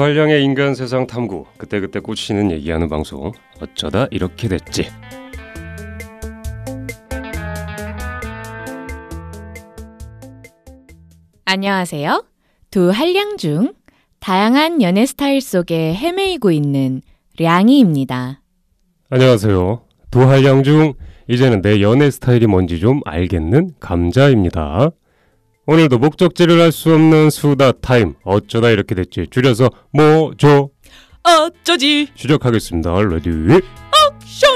두한량의 인간 세상 탐구, 그때그때 꽂히는 얘기하는 방송, 어쩌다 이렇게 됐지. 안녕하세요. 두 한량 중 다양한 연애 스타일 속에 헤매이고 있는 량이입니다. 안녕하세요. 두 한량 중 이제는 내 연애 스타일이 뭔지 좀 알겠는 감자입니다. 오늘도 목적지를 알 수 없는 수다 타임, 어쩌다 이렇게 됐지. 줄여서 뭐죠? 어쩌지? 시작하겠습니다. 레디 액션!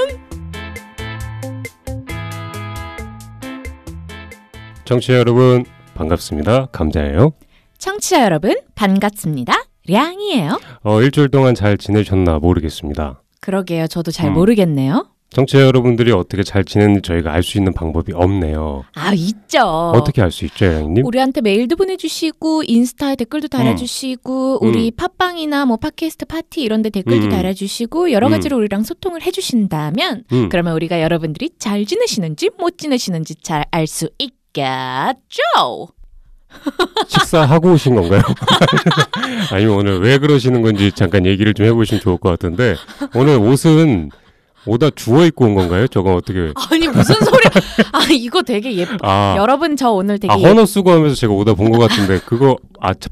청취자 여러분 반갑습니다. 감자예요. 청취자 여러분 반갑습니다. 량이에요. 일주일 동안 잘 지내셨나 모르겠습니다. 그러게요. 저도 잘 모르겠네요. 청취자 여러분들이 어떻게 잘 지냈는지 저희가 알 수 있는 방법이 없네요. 아, 있죠. 어떻게 알 수 있죠, 양님? 우리한테 메일도 보내주시고 인스타에 댓글도 달아주시고 우리 팟빵이나 뭐 팟캐스트 파티 이런 데 댓글도 달아주시고 여러 가지로 우리랑 소통을 해주신다면 그러면 우리가 여러분들이 잘 지내시는지 못 지내시는지 잘 알 수 있겠죠? 식사하고 오신 건가요? 아니면 오늘 왜 그러시는 건지 잠깐 얘기를 좀 해보시면 좋을 것 같은데, 오늘 옷은 오다 주워 입고 온 건가요? 저건 어떻게? 아니 무슨 소리야? 아 이거 되게 예뻐. 여러분 저 오늘 되게 헌옷 쓰고 하면서 제가 오다 본 것 같은데 그거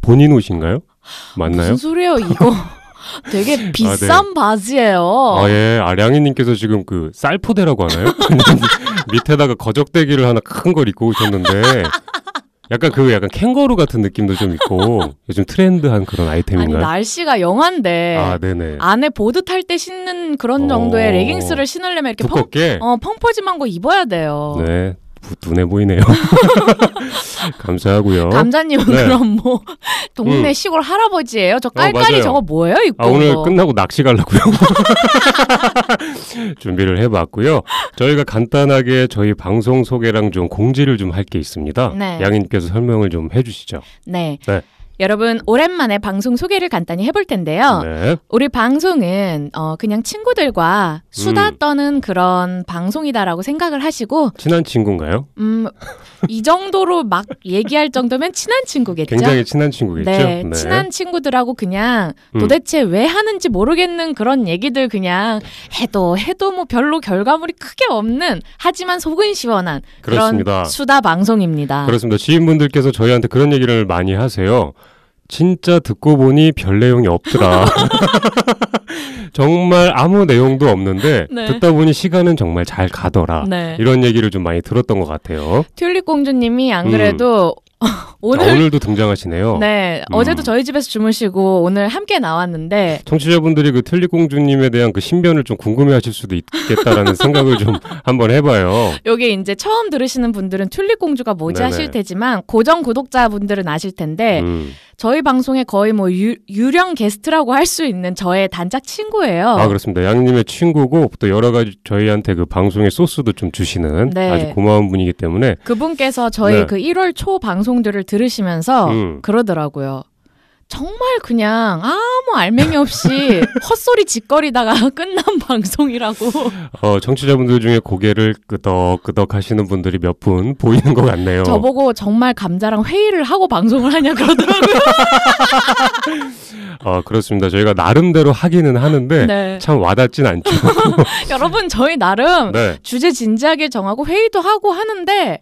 본인 옷인가요? 맞나요? 무슨 소리예요 이거? 되게 비싼 네. 바지예요. 예. 량이님께서 지금 그 쌀포대라고 하나요? 밑에다가 거적대기를 하나 큰 걸 입고 오셨는데 약간 캥거루 같은 느낌도 좀 있고 요즘 트렌드한 그런 아이템인가요? 아니 날씨가 영한데 네네. 안에 보드 탈 때 신는 그런 정도의 레깅스를 신으려면 이렇게 두껍게 펑퍼짐한 거 입어야 돼요. 네. 눈에 보이네요. 감사하고요. 감자님은 네. 그럼 뭐 동네 시골 할아버지예요? 저 깔깔이 맞아요. 저거 뭐예요? 입고 오늘 끝나고 낚시 가려고요. 준비를 해봤고요. 저희가 간단하게 저희 방송 소개랑 좀 공지를 좀 할 게 있습니다. 네. 양인께서 설명을 좀 해주시죠. 네. 네. 여러분 오랜만에 방송 소개를 간단히 해볼 텐데요. 네. 우리 방송은 그냥 친구들과 수다 떠는 그런 방송이다라고 생각을 하시고 친한 친구인가요? 이 정도로 막 얘기할 정도면 친한 친구겠죠. 굉장히 친한 친구겠죠. 네, 친한 친구들하고 그냥 도대체 왜 하는지 모르겠는 그런 얘기들 그냥 해도 뭐 별로 결과물이 크게 없는 하지만 속은 시원한 그렇습니다. 그런 수다 방송입니다. 그렇습니다. 지인분들께서 저희한테 그런 얘기를 많이 하세요. 진짜 듣고 보니 별 내용이 없더라. 정말 아무 내용도 없는데 네. 듣다 보니 시간은 정말 잘 가더라. 네. 이런 얘기를 좀 많이 들었던 것 같아요. 튤립 공주님이 안 그래도 오늘도 등장하시네요. 네, 어제도 저희 집에서 주무시고 오늘 함께 나왔는데 청취자분들이 그 튤립 공주님에 대한 그 신변을 좀 궁금해하실 수도 있겠다라는 생각을 좀 한번 해봐요. 여기 이제 처음 들으시는 분들은 튤립 공주가 뭐지 네네. 하실 테지만 고정 구독자분들은 아실 텐데 저희 방송에 거의 뭐 유령 게스트라고 할 수 있는 저의 단짝 친구예요. 그렇습니다. 양님의 친구고 또 여러 가지 저희한테 그 방송의 소스도 좀 주시는 네. 아주 고마운 분이기 때문에 그분께서 저희 네. 그 1월 초 방송들을 들으시면서 그러더라고요. 정말 그냥 아무 알맹이 없이 헛소리 짓거리다가 끝난 방송이라고. 청취자분들 중에 고개를 끄덕끄덕 하시는 분들이 몇 분 보이는 것 같네요. 저보고 정말 감자랑 회의를 하고 방송을 하냐 그러더라고요. 그렇습니다. 저희가 나름대로 하기는 하는데 네. 참 와닿진 않죠. 여러분 저희 나름 네. 주제 진지하게 정하고 회의도 하고 하는데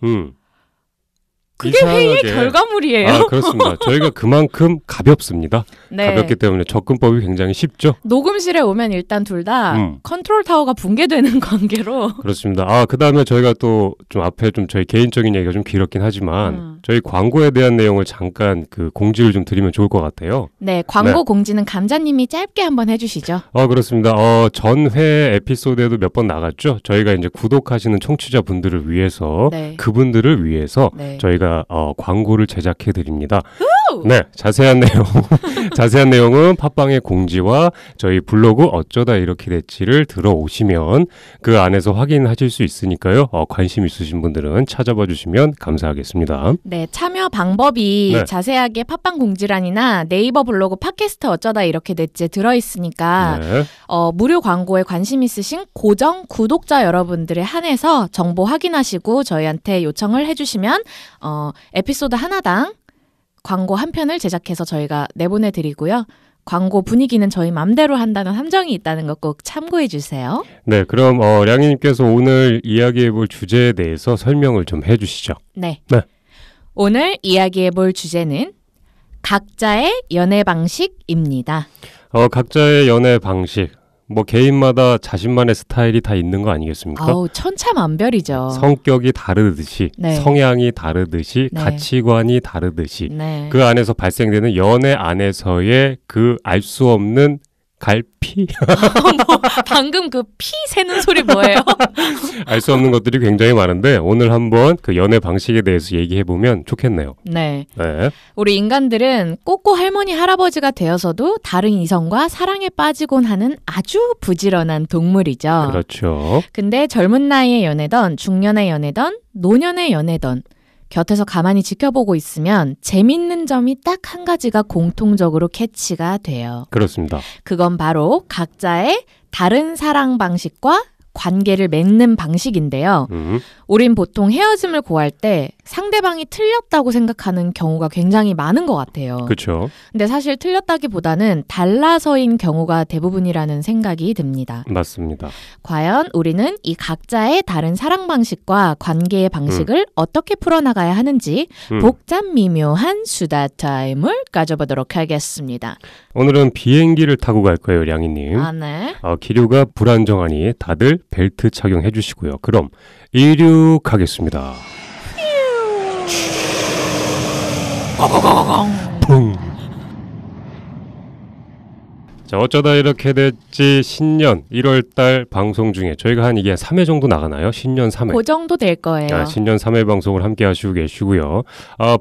그게 이상하게. 회의의 결과물이에요. 그렇습니다. 저희가 그만큼 가볍습니다. 네. 가볍기 때문에 접근법이 굉장히 쉽죠. 녹음실에 오면 일단 둘 다 컨트롤 타워가 붕괴되는 관계로. 그렇습니다. 그 다음에 저희가 또 좀 앞에 좀 저희 개인적인 얘기가 좀 길었긴 하지만 저희 광고에 대한 내용을 잠깐 그 공지를 좀 드리면 좋을 것 같아요. 네, 광고 네. 공지는 감자님이 짧게 한번 해주시죠. 그렇습니다. 전회 에피소드에도 몇 번 나갔죠. 저희가 이제 구독하시는 청취자분들을 위해서 네. 그분들을 위해서 네. 저희가 광고를 제작해 드립니다. 네, 자세한 내용은 팟빵의 공지와 저희 블로그 어쩌다 이렇게 됐지를 들어오시면 그 안에서 확인하실 수 있으니까요. 관심 있으신 분들은 찾아봐 주시면 감사하겠습니다. 네, 참여 방법이 네. 자세하게 팟빵 공지란이나 네이버 블로그 팟캐스트 어쩌다 이렇게 됐지 들어있으니까 네. 무료 광고에 관심 있으신 고정 구독자 여러분들에 한해서 정보 확인하시고 저희한테 요청을 해주시면 에피소드 하나당 광고 한 편을 제작해서 저희가 내보내드리고요. 광고 분위기는 저희 맘대로 한다는 함정이 있다는 거 꼭 참고해 주세요. 네, 그럼 량이님께서 오늘 이야기해볼 주제에 대해서 설명을 좀 해주시죠. 네. 네. 오늘 이야기해볼 주제는 각자의 연애 방식입니다. 각자의 연애 방식. 뭐 개인마다 자신만의 스타일이 다 있는 거 아니겠습니까? 아우, 천차만별이죠. 성격이 다르듯이, 네. 성향이 다르듯이, 네. 가치관이 다르듯이 네. 그 안에서 발생되는 연애 안에서의 그 알 수 없는 갈피? 방금 그 피 새는 소리 뭐예요? 알 수 없는 것들이 굉장히 많은데 오늘 한번 그 연애 방식에 대해서 얘기해보면 좋겠네요. 네. 네. 우리 인간들은 꼬꼬 할머니 할아버지가 되어서도 다른 이성과 사랑에 빠지곤 하는 아주 부지런한 동물이죠. 그렇죠. 근데 젊은 나이에 연애던 중년에 연애던 노년에 연애던 곁에서 가만히 지켜보고 있으면 재밌는 점이 딱 한 가지가 공통적으로 캐치가 돼요. 그렇습니다. 그건 바로 각자의 다른 사랑 방식과 관계를 맺는 방식인데요. 우린 보통 헤어짐을 고할 때 상대방이 틀렸다고 생각하는 경우가 굉장히 많은 것 같아요. 그렇죠. 근데 사실 틀렸다기보다는 달라서인 경우가 대부분이라는 생각이 듭니다. 맞습니다. 과연 우리는 이 각자의 다른 사랑 방식과 관계의 방식을 어떻게 풀어나가야 하는지 복잡 미묘한 수다 타임을 가져보도록 하겠습니다. 오늘은 비행기를 타고 갈 거예요, 량이님. 아, 네. 기류가 불안정하니 다들 벨트 착용해 주시고요. 그럼 이륙하겠습니다. 퐁. 자, 어쩌다 이렇게 됐지 신년 1월달 방송 중에 저희가 한 이게 3회 정도 나가나요? 신년 3회. 그 정도 될 거예요. 신년 3회 방송을 함께 하시고 계시고요.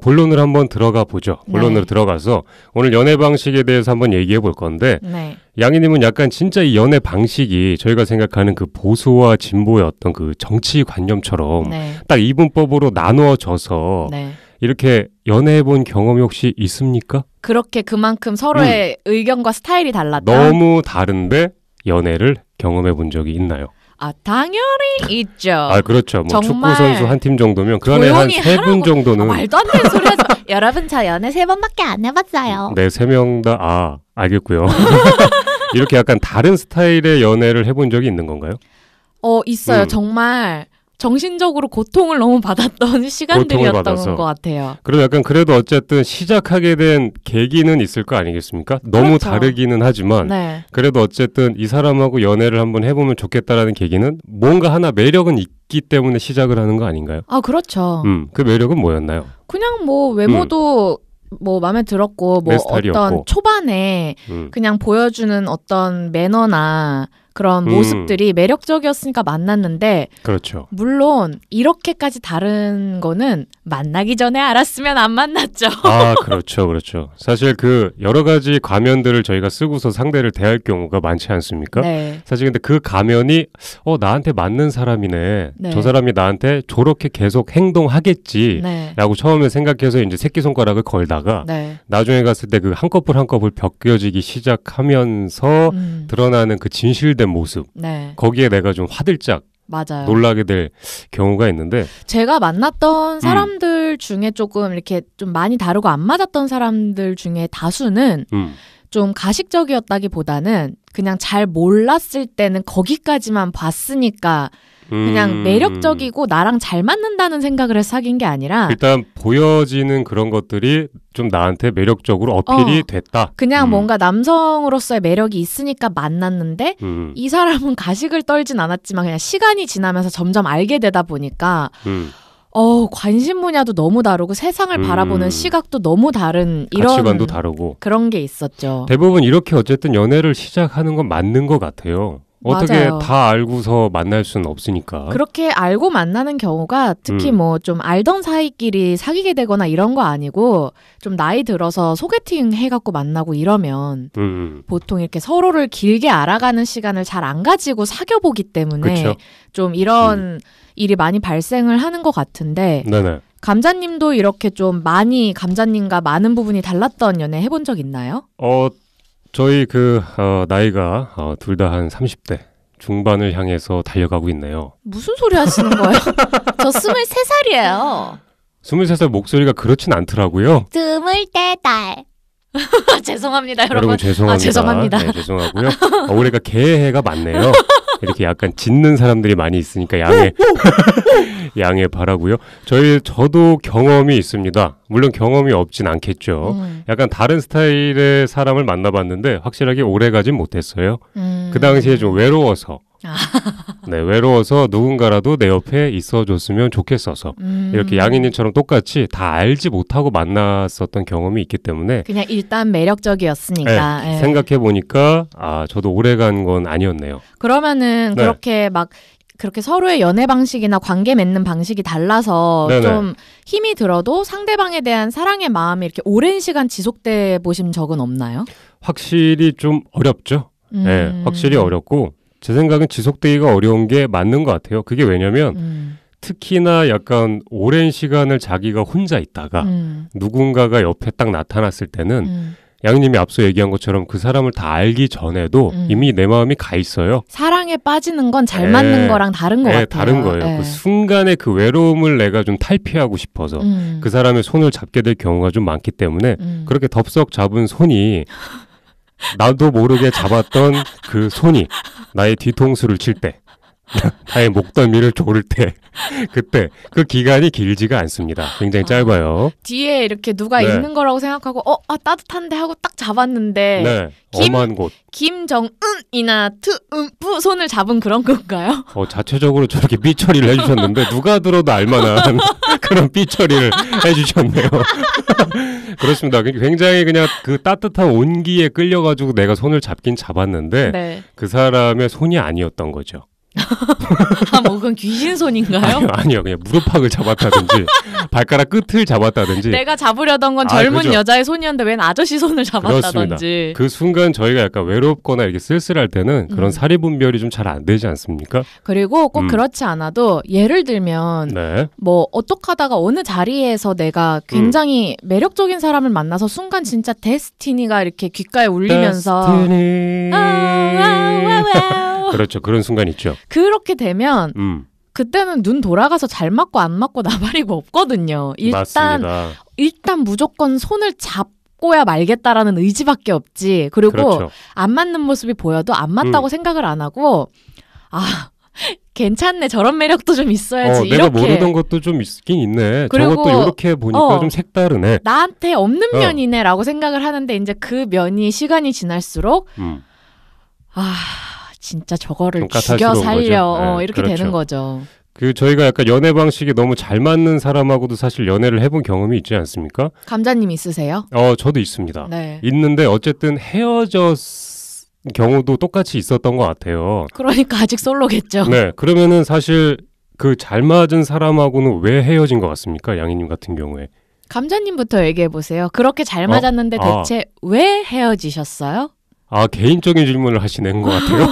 본론으로 한번 들어가 보죠. 본론으로 들어가서 오늘 연애 방식에 대해서 한번 얘기해 볼 건데 네. 양희님은 약간 진짜 이 연애 방식이 저희가 생각하는 그 보수와 진보의 어떤 그 정치관념처럼 네. 딱 이분법으로 나누어져서 네. 이렇게 연애해본 경험이 혹시 있습니까? 그렇게 그만큼 서로의 의견과 스타일이 달랐다? 너무 다른데 연애를 경험해본 적이 있나요? 당연히 있죠. 그렇죠. 뭐 정말 축구 선수 한 팀 정도면 그 안에 한 3분 정도는 말도 안 되는 소리 하지 마. 여러분, 저 연애 3번밖에 안 해봤어요. 네, 3명 다 알겠고요. 이렇게 약간 다른 스타일의 연애를 해본 적이 있는 건가요? 있어요. 정말 정신적으로 고통을 너무 받았던 시간들이었던 것 같아요. 그럼 약간 그래도 어쨌든 시작하게 된 계기는 있을 거 아니겠습니까? 너무 그렇죠. 다르기는 하지만 네. 그래도 어쨌든 이 사람하고 연애를 한번 해보면 좋겠다라는 계기는 뭔가 하나 매력은 있기 때문에 시작을 하는 거 아닌가요? 그렇죠. 그 매력은 뭐였나요? 그냥 뭐 외모도 뭐 마음에 들었고 뭐 어떤 초반에 그냥 보여주는 어떤 매너나 그런 모습들이 매력적이었으니까 만났는데 그렇죠. 물론 이렇게까지 다른 거는 만나기 전에 알았으면 안 만났죠. 그렇죠. 사실 그 여러 가지 가면들을 저희가 쓰고서 상대를 대할 경우가 많지 않습니까? 네. 사실 근데 그 가면이 나한테 맞는 사람이네. 네. 저 사람이 나한테 저렇게 계속 행동하겠지. 네. 라고 처음에 생각해서 이제 새끼손가락을 걸다가 네. 나중에 갔을 때 그 한 커플 한 커플 벗겨지기 시작하면서 드러나는 그 진실된 모습. 네. 거기에 내가 좀 화들짝 맞아요. 놀라게 될 경우가 있는데 제가 만났던 사람들 중에 조금 이렇게 좀 많이 다르고 안 맞았던 사람들 중에 다수는 좀 가식적이었다기보다는 그냥 잘 몰랐을 때는 거기까지만 봤으니까 그냥 매력적이고 나랑 잘 맞는다는 생각을 해서 사귄 게 아니라 일단 보여지는 그런 것들이 좀 나한테 매력적으로 어필이 됐다. 그냥 뭔가 남성으로서의 매력이 있으니까 만났는데 이 사람은 가식을 떨진 않았지만 그냥 시간이 지나면서 점점 알게 되다 보니까 관심 분야도 너무 다르고 세상을 바라보는 시각도 너무 다른 이런 가치관도 다르고 그런 게 있었죠. 대부분 이렇게 어쨌든 연애를 시작하는 건 맞는 것 같아요. 어떻게 맞아요. 다 알고서 만날 수는 없으니까. 그렇게 알고 만나는 경우가 특히 뭐 좀 알던 사이끼리 사귀게 되거나 이런 거 아니고 좀 나이 들어서 소개팅 해갖고 만나고 이러면 보통 이렇게 서로를 길게 알아가는 시간을 잘 안 가지고 사귀어보기 때문에 그쵸? 좀 이런 일이 많이 발생을 하는 것 같은데 네네. 감자님도 이렇게 좀 많이 감자님과 많은 부분이 달랐던 연애 해본 적 있나요? 저희 나이가 둘 다 한 30대 중반을 향해서 달려가고 있네요. 무슨 소리 하시는 거예요? 저 23살이에요. 23살 목소리가 그렇진 않더라고요. 24살. 죄송합니다, 여러분. 여러분 죄송합니다. 죄송합니다. 네, 죄송하고요. 올해가 개해가 많네요. 이렇게 약간 짖는 사람들이 많이 있으니까 양해 바라고요. 저도 경험이 있습니다. 물론 경험이 없진 않겠죠. 약간 다른 스타일의 사람을 만나봤는데 확실하게 오래 가진 못했어요. 그 당시에 좀 외로워서. 네, 외로워서 누군가라도 내 옆에 있어줬으면 좋겠어서 이렇게 양희님처럼 똑같이 다 알지 못하고 만났었던 경험이 있기 때문에 그냥 일단 매력적이었으니까. 네, 생각해보니까 저도 오래 간 건 아니었네요. 그러면은 네. 그렇게 서로의 연애 방식이나 관계 맺는 방식이 달라서 네네. 좀 힘이 들어도 상대방에 대한 사랑의 마음이 이렇게 오랜 시간 지속돼 보신 적은 없나요? 확실히 좀 어렵죠. 네, 확실히 어렵고 제 생각은 지속되기가 어려운 게 맞는 것 같아요. 그게 왜냐면 특히나 약간 오랜 시간을 자기가 혼자 있다가 누군가가 옆에 딱 나타났을 때는 양님이 앞서 얘기한 것처럼 그 사람을 다 알기 전에도 이미 내 마음이 가 있어요. 사랑에 빠지는 건 잘 맞는 거랑 다른 것 같아요. 다른 거예요. 그 순간의 그 외로움을 내가 좀 탈피하고 싶어서 그 사람의 손을 잡게 될 경우가 좀 많기 때문에 그렇게 덥석 잡은 손이 나도 모르게 잡았던 그 손이 나의 뒤통수를 칠 때, 나의 목덜미를 조를 때, 그때 그 기간이 길지가 않습니다. 굉장히 짧아요. 뒤에 이렇게 누가 네. 있는 거라고 생각하고 따뜻한데 하고 딱 잡았는데 네, 엄한 곳. 김정은이나 트은뿌 손을 잡은 그런 건가요? 자체적으로 저렇게 삐처리를 해주셨는데 누가 들어도 알만한 그런 삐처리를 해주셨네요. 그렇습니다. 굉장히 그냥 그 따뜻한 온기에 끌려가지고 내가 손을 잡긴 잡았는데 네. 그 사람의 손이 아니었던 거죠. 뭐 그건 귀신 손인가요? 아니요. 그냥 무릎팍을 잡았다든지 발가락 끝을 잡았다든지 내가 잡으려던 건 젊은 그죠. 여자의 손이었는데 웬 아저씨 손을 잡았다든지. 그 순간 저희가 약간 외롭거나 이렇게 쓸쓸할 때는 그런 사리분별이 좀 잘 안 되지 않습니까? 그리고 꼭 그렇지 않아도 예를 들면 네. 뭐 어떡하다가 어느 자리에서 내가 굉장히 매력적인 사람을 만나서 순간 진짜 데스티니가 이렇게 귓가에 울리면서 그렇죠. 그런 순간 있죠. 그렇게 되면 그때는 눈 돌아가서 잘 맞고 안 맞고 나발이고 없거든요. 맞습니다. 일단 무조건 손을 잡고야 말겠다라는 의지밖에 없지. 그리고 그렇죠. 안 맞는 모습이 보여도 안 맞다고 생각을 안 하고 괜찮네, 저런 매력도 좀 있어야지. 내가 이렇게. 모르던 것도 좀 있긴 있네. 그리고, 저것도 이렇게 보니까 좀 색다르네. 나한테 없는 면이네라고 생각을 하는데 이제 그 면이 시간이 지날수록 진짜 저거를 죽여 살려 이렇게 그렇죠. 되는 거죠. 저희가 약간 연애 방식이 너무 잘 맞는 사람하고도 사실 연애를 해본 경험이 있지 않습니까? 감자님 있으세요? 저도 있습니다. 네. 있는데 어쨌든 헤어졌 경우도 똑같이 있었던 것 같아요. 그러니까 아직 솔로겠죠. 네, 그러면은 사실 그 잘 맞은 사람하고는 왜 헤어진 것 같습니까? 양희님 같은 경우에. 감자님부터 얘기해 보세요. 그렇게 잘 맞았는데 대체 왜 헤어지셨어요? 개인적인 질문을 하시는 것 같아요.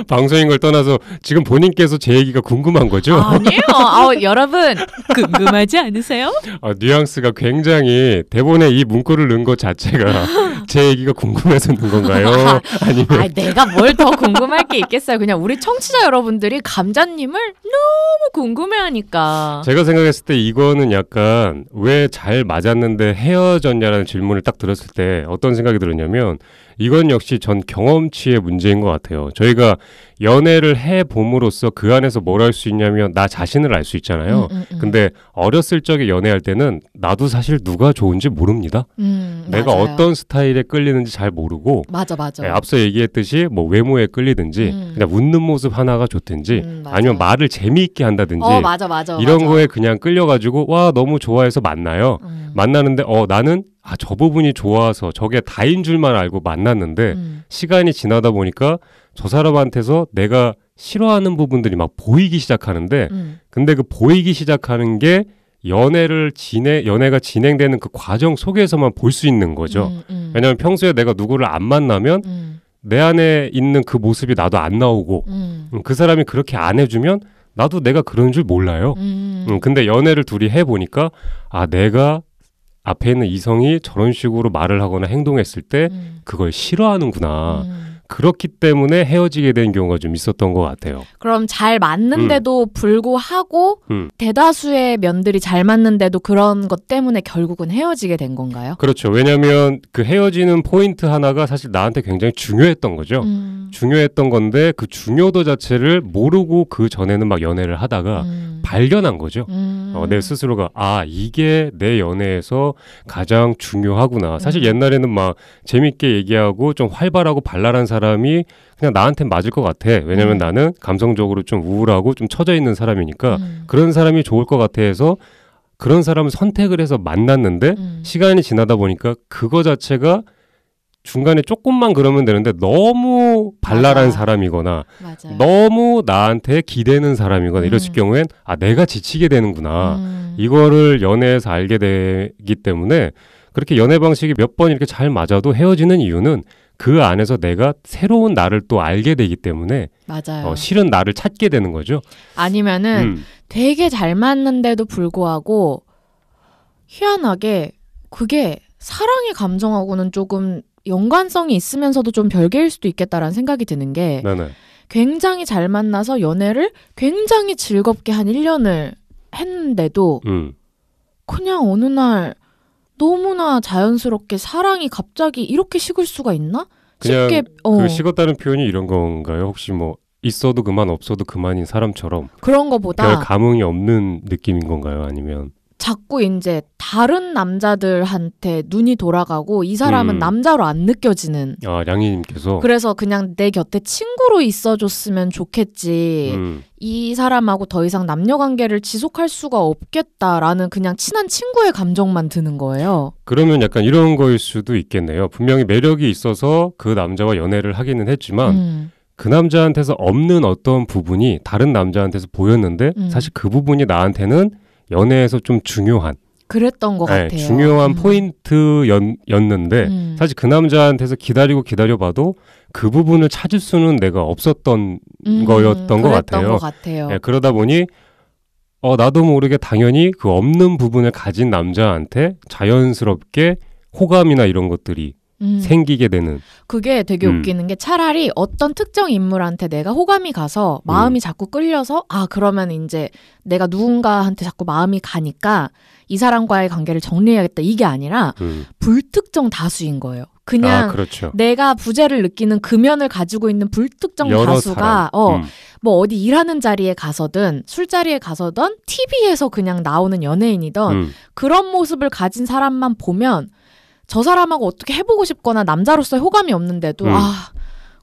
방송인 걸 떠나서 지금 본인께서 제 얘기가 궁금한 거죠? 아니에요. 여러분 궁금하지 않으세요? 뉘앙스가 굉장히 대본에 이 문구를 넣은 것 자체가 제 얘기가 궁금해서 넣은 건가요? 아니면 내가 뭘 더 궁금할 게 있겠어요. 그냥 우리 청취자 여러분들이 감자님을 너무 궁금해하니까. 제가 생각했을 때 이거는 약간 왜 잘 맞았는데 헤어졌냐라는 질문을 딱 들었을 때 어떤 생각이 들었냐면 이건 역시 전 경험치의 문제인 것 같아요. 저희가 연애를 해봄으로써 그 안에서 뭘 할 수 있냐면 나 자신을 알 수 있잖아요. 근데 어렸을 적에 연애할 때는 나도 사실 누가 좋은지 모릅니다. 내가 맞아요. 어떤 스타일에 끌리는지 잘 모르고 맞아. 앞서 얘기했듯이 뭐 외모에 끌리든지 그냥 웃는 모습 하나가 좋든지 맞아. 아니면 말을 재미있게 한다든지 맞아. 이런 거에 그냥 끌려가지고 와 너무 좋아해서 만나요. 만나는데 나는 저 부분이 좋아서 저게 다인 줄만 알고 만났는데 시간이 지나다 보니까 저 사람한테서 내가 싫어하는 부분들이 막 보이기 시작하는데 근데 그 보이기 시작하는 게 연애가 진행되는 그 과정 속에서만 볼 수 있는 거죠. 왜냐하면 평소에 내가 누구를 안 만나면 내 안에 있는 그 모습이 나도 안 나오고 그 사람이 그렇게 안 해주면 나도 내가 그런 줄 몰라요. 근데 연애를 둘이 해보니까 내가 앞에 있는 이성이 저런 식으로 말을 하거나 행동했을 때 그걸 싫어하는구나. 그렇기 때문에 헤어지게 된 경우가 좀 있었던 것 같아요. 그럼 잘 맞는데도 불구하고 대다수의 면들이 잘 맞는데도 그런 것 때문에 결국은 헤어지게 된 건가요? 그렇죠. 왜냐하면 그 헤어지는 포인트 하나가 사실 나한테 굉장히 중요했던 거죠. 중요했던 건데 그 중요도 자체를 모르고 그 전에는 막 연애를 하다가 발견한 거죠. 내 스스로가 이게 내 연애에서 가장 중요하구나. 사실 옛날에는 막 재밌게 얘기하고 좀 활발하고 발랄한 사람이 그냥 나한테 맞을 것 같아. 왜냐면 나는 감성적으로 좀 우울하고 좀 처져 있는 사람이니까 그런 사람이 좋을 것 같아 해서 그런 사람을 선택을 해서 만났는데 시간이 지나다 보니까 그거 자체가 중간에 조금만 그러면 되는데 너무 발랄한 사람이거나 너무 나한테 기대는 사람이거나 이랬을 경우엔 내가 지치게 되는구나. 이거를 연애에서 알게 되기 때문에 그렇게 연애 방식이 몇 번 이렇게 잘 맞아도 헤어지는 이유는 그 안에서 내가 새로운 나를 또 알게 되기 때문에 맞아요. 실은 나를 찾게 되는 거죠. 아니면은 되게 잘 맞는데도 불구하고 희한하게 그게 사랑의 감정하고는 조금 연관성이 있으면서도 좀 별개일 수도 있겠다라는 생각이 드는 게 네네. 굉장히 잘 만나서 연애를 굉장히 즐겁게 한 1년을 했는데도 그냥 어느 날 너무나 자연스럽게 사랑이 갑자기 이렇게 식을 수가 있나? 그냥 그 식었다는 표현이 이런 건가요? 혹시 뭐 있어도 그만 없어도 그만인 사람처럼 그런 거보다 별 감흥이 없는 느낌인 건가요? 아니면 자꾸 이제 다른 남자들한테 눈이 돌아가고 이 사람은 남자로 안 느껴지는. 량희님께서. 그래서 그냥 내 곁에 친구로 있어줬으면 좋겠지. 이 사람하고 더 이상 남녀관계를 지속할 수가 없겠다라는 그냥 친한 친구의 감정만 드는 거예요. 그러면 약간 이런 거일 수도 있겠네요. 분명히 매력이 있어서 그 남자와 연애를 하기는 했지만 그 남자한테서 없는 어떤 부분이 다른 남자한테서 보였는데 사실 그 부분이 나한테는 연애에서 좀 중요한 그랬던 것 같아요. 중요한 포인트였는데 사실 그 남자한테서 기다려봐도 그 부분을 찾을 수는 내가 없었던 거였던 것 같아요. 그러다 보니 나도 모르게 당연히 그 없는 부분을 가진 남자한테 자연스럽게 호감이나 이런 것들이 생기게 되는. 그게 되게 웃기는 게 차라리 어떤 특정 인물한테 내가 호감이 가서 마음이 자꾸 끌려서 그러면 이제 내가 누군가한테 자꾸 마음이 가니까 이 사람과의 관계를 정리해야겠다 이게 아니라 불특정 다수인 거예요. 그냥 그렇죠. 내가 부재를 느끼는 금연을 가지고 있는 불특정 다수가 뭐 어디 일하는 자리에 가서든 술자리에 가서든 TV에서 그냥 나오는 연예인이든 그런 모습을 가진 사람만 보면 저 사람하고 어떻게 해보고 싶거나 남자로서의 호감이 없는데도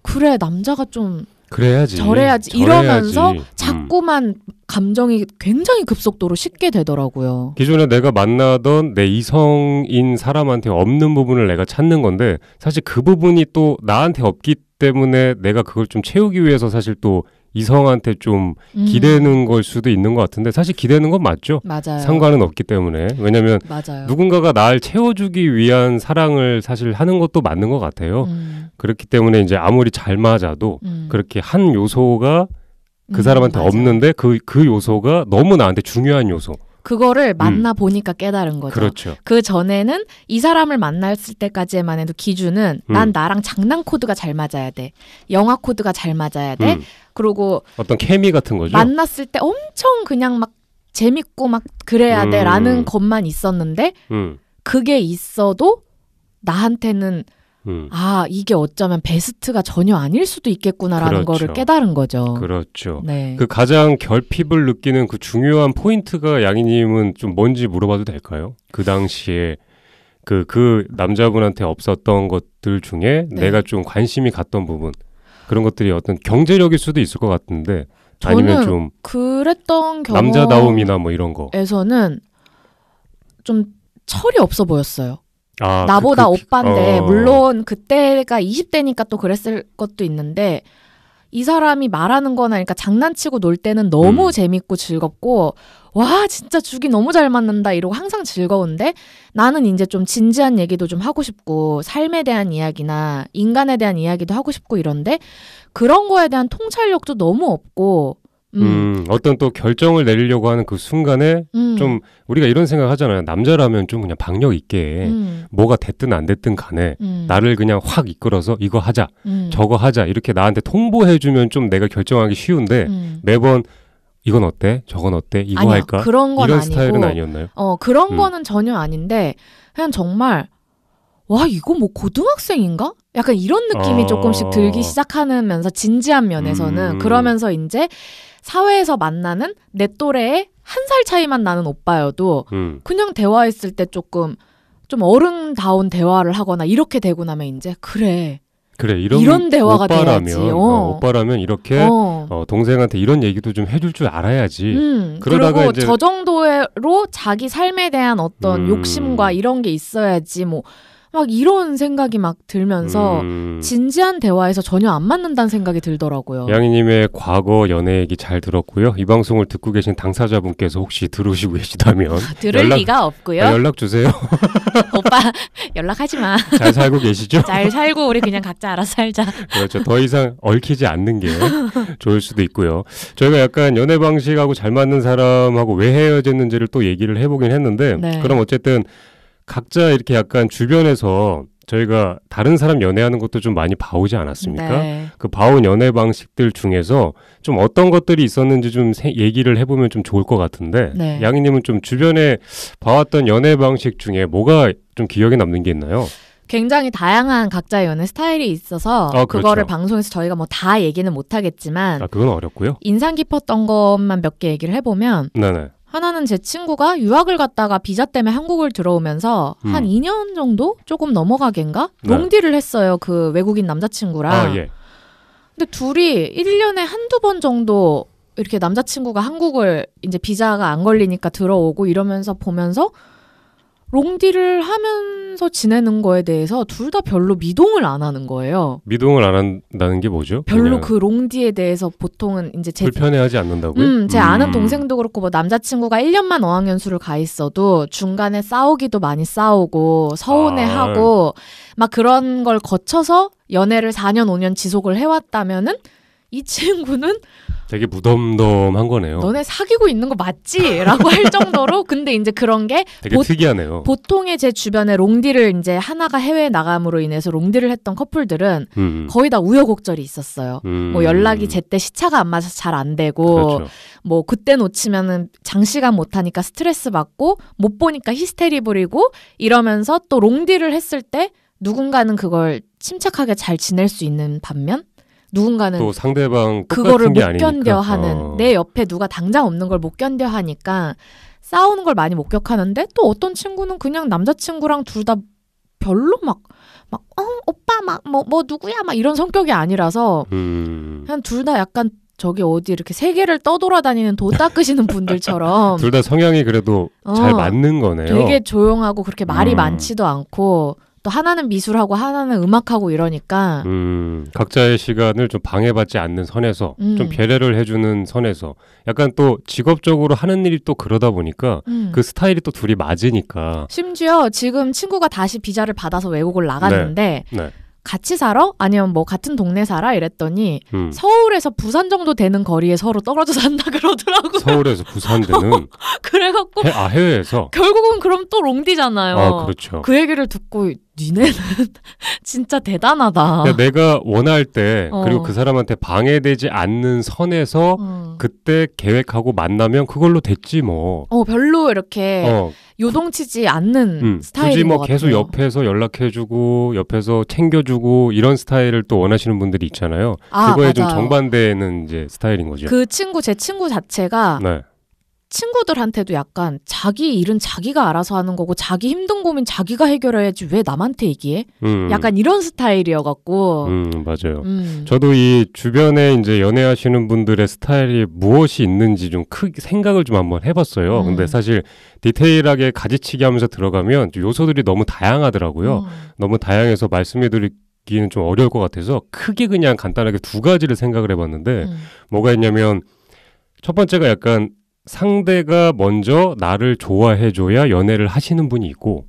그래 남자가 좀 그래야지 저래야지 이러면서 자꾸만 감정이 굉장히 급속도로 식게 되더라고요. 기존에 내가 만나던 내 이성인 사람한테 없는 부분을 내가 찾는 건데 사실 그 부분이 또 나한테 없기 때문에 내가 그걸 좀 채우기 위해서 사실 또 이성한테 좀 기대는 걸 수도 있는 것 같은데 사실 기대는 건 맞죠. 맞아요. 상관은 없기 때문에. 왜냐면 누군가가 날 채워주기 위한 사랑을 사실 하는 것도 맞는 것 같아요. 그렇기 때문에 이제 아무리 잘 맞아도 그렇게 한 요소가 그 사람한테 없는데 그 요소가 너무 나한테 중요한 요소. 그거를 만나보니까 깨달은 거죠. 그렇죠. 그 전에는 이 사람을 만났을 때까지만 해도 기준은 난 나랑 장난 코드가 잘 맞아야 돼. 영화 코드가 잘 맞아야 돼. 그리고 어떤 케미 같은 거죠. 만났을 때 엄청 그냥 막 재밌고 막 그래야 돼 라는 것만 있었는데 그게 있어도 나한테는 이게 어쩌면 베스트가 전혀 아닐 수도 있겠구나라는 거를 깨달은 거죠. 그렇죠. 네. 그 가장 결핍을 느끼는 그 중요한 포인트가 양희님은 좀 뭔지 물어봐도 될까요? 그 당시에 그 남자분한테 없었던 것들 중에 내가 좀 관심이 갔던 부분 그런 것들이 어떤 경제력일 수도 있을 것 같은데 아니면 좀 그랬던 남자다움이나 뭐 이런 거에서는 좀 철이 없어 보였어요. 나보다 오빠인데 물론 그때가 20대니까 또 그랬을 것도 있는데 이 사람이 말하는 거나 그러니까 장난치고 놀 때는 너무 재밌고 즐겁고 와 진짜 죽이 너무 잘 맞는다 이러고 항상 즐거운데 나는 이제 좀 진지한 얘기도 좀 하고 싶고 삶에 대한 이야기나 인간에 대한 이야기도 하고 싶고 이런데 그런 거에 대한 통찰력도 너무 없고 어떤 또 결정을 내리려고 하는 그 순간에 좀 우리가 이런 생각 하잖아요. 남자라면 좀 그냥 박력 있게 뭐가 됐든 안 됐든 간에 나를 그냥 확 이끌어서 이거 하자, 저거 하자 이렇게 나한테 통보해주면 좀 내가 결정하기 쉬운데 매번 이건 어때? 저건 어때? 이거 아니요, 할까? 그런 건 이런 아니고, 스타일은 아니었나요? 그런 거는 전혀 아닌데 그냥 정말 와 이거 뭐 고등학생인가? 약간 이런 느낌이 조금씩 들기 시작하면서 진지한 면에서는 그러면서 이제 사회에서 만나는 내 또래의 한 살 차이만 나는 오빠여도 그냥 대화했을 때 조금 좀 어른다운 대화를 하거나 이렇게 되고 나면 이제 그래 이런 대화가 오빠라면, 돼야지. 오빠라면 이렇게 동생한테 이런 얘기도 좀 해줄 줄 알아야지. 그러다가 그리고 이제 저 정도로 자기 삶에 대한 어떤 욕심과 이런 게 있어야지 뭐 막 이런 생각이 막 들면서 진지한 대화에서 전혀 안 맞는다는 생각이 들더라고요. 양이님의 과거 연애 얘기 잘 들었고요. 이 방송을 듣고 계신 당사자분께서 혹시 들으시고 계시다면 들을 리가 없고요. 연락 주세요. 오빠 연락하지 마. 잘 살고 계시죠? 잘 살고 우리 그냥 각자 알아서 살자. 그렇죠. 더 이상 얽히지 않는 게 좋을 수도 있고요. 저희가 약간 연애 방식하고 잘 맞는 사람하고 왜 헤어졌는지를 또 얘기를 해보긴 했는데 그럼 어쨌든 각자 이렇게 약간 주변에서 저희가 다른 사람 연애하는 것도 좀 많이 봐오지 않았습니까? 그 봐온 연애 방식들 중에서 좀 어떤 것들이 있었는지 좀 얘기를 해보면 좀 좋을 것 같은데 양이님은 좀 주변에 봐왔던 연애 방식 중에 뭐가 좀 기억에 남는 게 있나요? 굉장히 다양한 각자의 연애 스타일이 있어서 그거를 방송에서 저희가 뭐 다 얘기는 못하겠지만 그건 어렵고요. 인상 깊었던 것만 몇 개 얘기를 해보면 네네. 하나는 제 친구가 유학을 갔다가 비자 때문에 한국을 들어오면서 한 2년 정도? 조금 넘어가겠는가? 롱디를 했어요. 그 외국인 남자친구랑. 근데 둘이 1년에 한두 번 정도 이렇게 남자친구가 한국을 이제 비자가 안 걸리니까 들어오고 이러면서 보면서 롱디를 하면서 지내는 거에 대해서 둘 다 별로 미동을 안 하는 거예요. 미동을 안 한다는 게 뭐죠? 별로 그 롱디에 대해서 보통은 이제 불편해하지 않는다고요? 제 아는 동생도 그렇고 뭐 남자친구가 1년만 어학연수를 가 있어도 중간에 싸우기도 많이 싸우고 서운해하고 막 그런 걸 거쳐서 연애를 4년 5년 지속을 해왔다면은 이 친구는 되게 무덤덤한 거네요. 너네 사귀고 있는 거 맞지? 라고 할 정도로 근데 이제 그런 게 되게 특이하네요. 보통의 제 주변에 롱디를 이제 하나가 해외 나감으로 인해서 롱디를 했던 커플들은 거의 다 우여곡절이 있었어요. 뭐 연락이 제때 시차가 안 맞아서 잘 안 되고 뭐 그때 놓치면은 장시간 못 하니까 스트레스 받고 못 보니까 히스테리 부리고 이러면서 또 롱디를 했을 때 누군가는 그걸 침착하게 잘 지낼 수 있는 반면 누군가는 또 상대방 그거를 못 아니니까. 견뎌하는 내 옆에 누가 당장 없는 걸 못 견뎌하니까 싸우는 걸 많이 목격하는데 또 어떤 친구는 그냥 남자친구랑 둘 다 별로 막 오빠 뭐 누구야 막 이런 성격이 아니라서 그냥 둘 다 약간 저기 어디 이렇게 세계를 떠돌아다니는 도 닦으시는 분들처럼 둘 다 성향이 그래도 잘 맞는 거네요. 되게 조용하고 그렇게 말이 많지도 않고 또 하나는 미술하고 하나는 음악하고 이러니까 각자의 시간을 좀 방해받지 않는 선에서 좀 배려를 해주는 선에서 약간 또 직업적으로 하는 일이 또 그러다 보니까 그 스타일이 또 둘이 맞으니까 심지어 지금 친구가 다시 비자를 받아서 외국을 나갔는데 같이 살아? 아니면 뭐 같은 동네 살아? 이랬더니 서울에서 부산 정도 되는 거리에 서로 떨어져 산다 그러더라고요. 서울에서 부산 되는? 그래갖고 해외에서? 결국은 그럼 또 롱디잖아요. 그렇죠. 그 얘기를 듣고 니네는 진짜 대단하다. 내가 원할 때 그리고 그 사람한테 방해되지 않는 선에서 그때 계획하고 만나면 그걸로 됐지 뭐. 별로 이렇게 요동치지 않는 스타일인 굳이 뭐 것 계속 같아요. 옆에서 연락해주고 옆에서 챙겨주고 이런 스타일을 또 원하시는 분들이 있잖아요. 그거에 좀 정반대는 이제 스타일인 거죠. 제 친구 자체가 친구들한테도 약간 자기 일은 자기가 알아서 하는 거고 자기 힘든 고민 자기가 해결해야지 왜 남한테 얘기해? 약간 이런 스타일이어갖고. 맞아요. 저도 이 주변에 이제 연애하시는 분들의 스타일이 무엇이 있는지 좀 크게 생각을 좀 한번 해봤어요. 근데 사실 디테일하게 가지치기 하면서 들어가면 요소들이 너무 다양하더라고요. 너무 다양해서 말씀해드리기는 좀 어려울 것 같아서 크게 그냥 간단하게 두 가지를 생각을 해봤는데 뭐가 있냐면 첫 번째가 약간 상대가 먼저 나를 좋아해줘야 연애를 하시는 분이 있고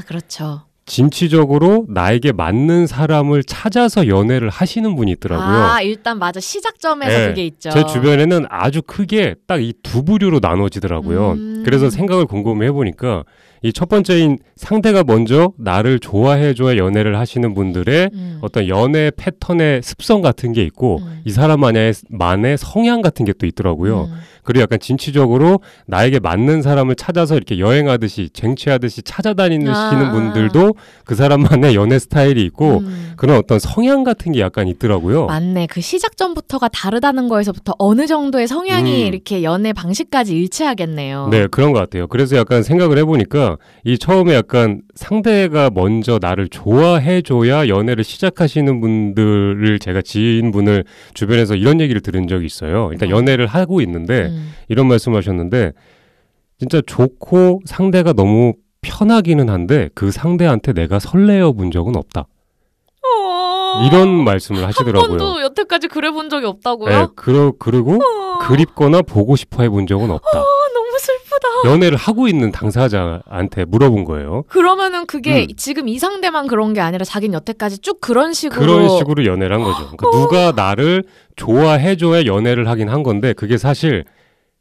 그렇죠. 진취적으로 나에게 맞는 사람을 찾아서 연애를 하시는 분이 있더라고요. 아, 일단 맞아. 시작점에서 네, 그게 있죠. 제 주변에는 아주 크게 딱 이 두 부류로 나눠지더라고요. 그래서 생각을 곰곰이 해보니까 이 첫 번째인 상대가 먼저 나를 좋아해줘야 연애를 하시는 분들의 어떤 연애 패턴의 습성 같은 게 있고 이 사람만의 성향 같은 게 또 있더라고요. 그리고 약간 진취적으로 나에게 맞는 사람을 찾아서 이렇게 여행하듯이 쟁취하듯이 찾아다니시는 분들도 그 사람만의 연애 스타일이 있고 그런 어떤 성향 같은 게 약간 있더라고요. 맞네. 그 시작점부터가 다르다는 거에서부터 어느 정도의 성향이 이렇게 연애 방식까지 일치하겠네요. 네, 그런 것 같아요. 그래서 약간 생각을 해보니까 이 처음에 약간 상대가 먼저 나를 좋아해줘야 연애를 시작하시는 분들을 제가 지인분을 주변에서 이런 얘기를 들은 적이 있어요. 일단 연애를 하고 있는데 이런 말씀하셨는데 진짜 좋고 상대가 너무 편하기는 한데 그 상대한테 내가 설레어 본 적은 없다. 이런 말씀을 하시더라고요. 한 번도 여태까지 그래 본 적이 없다고요? 네, 그리고 그립거나 보고 싶어 해본 적은 없다. 너무 슬프다. 연애를 하고 있는 당사자한테 물어본 거예요. 그러면은 그게 지금 이 상대만 그런 게 아니라 자기는 여태까지 쭉 그런 식으로 연애를 한 거죠. 그러니까 누가 나를 좋아해줘야 연애를 하긴 한 건데 그게 사실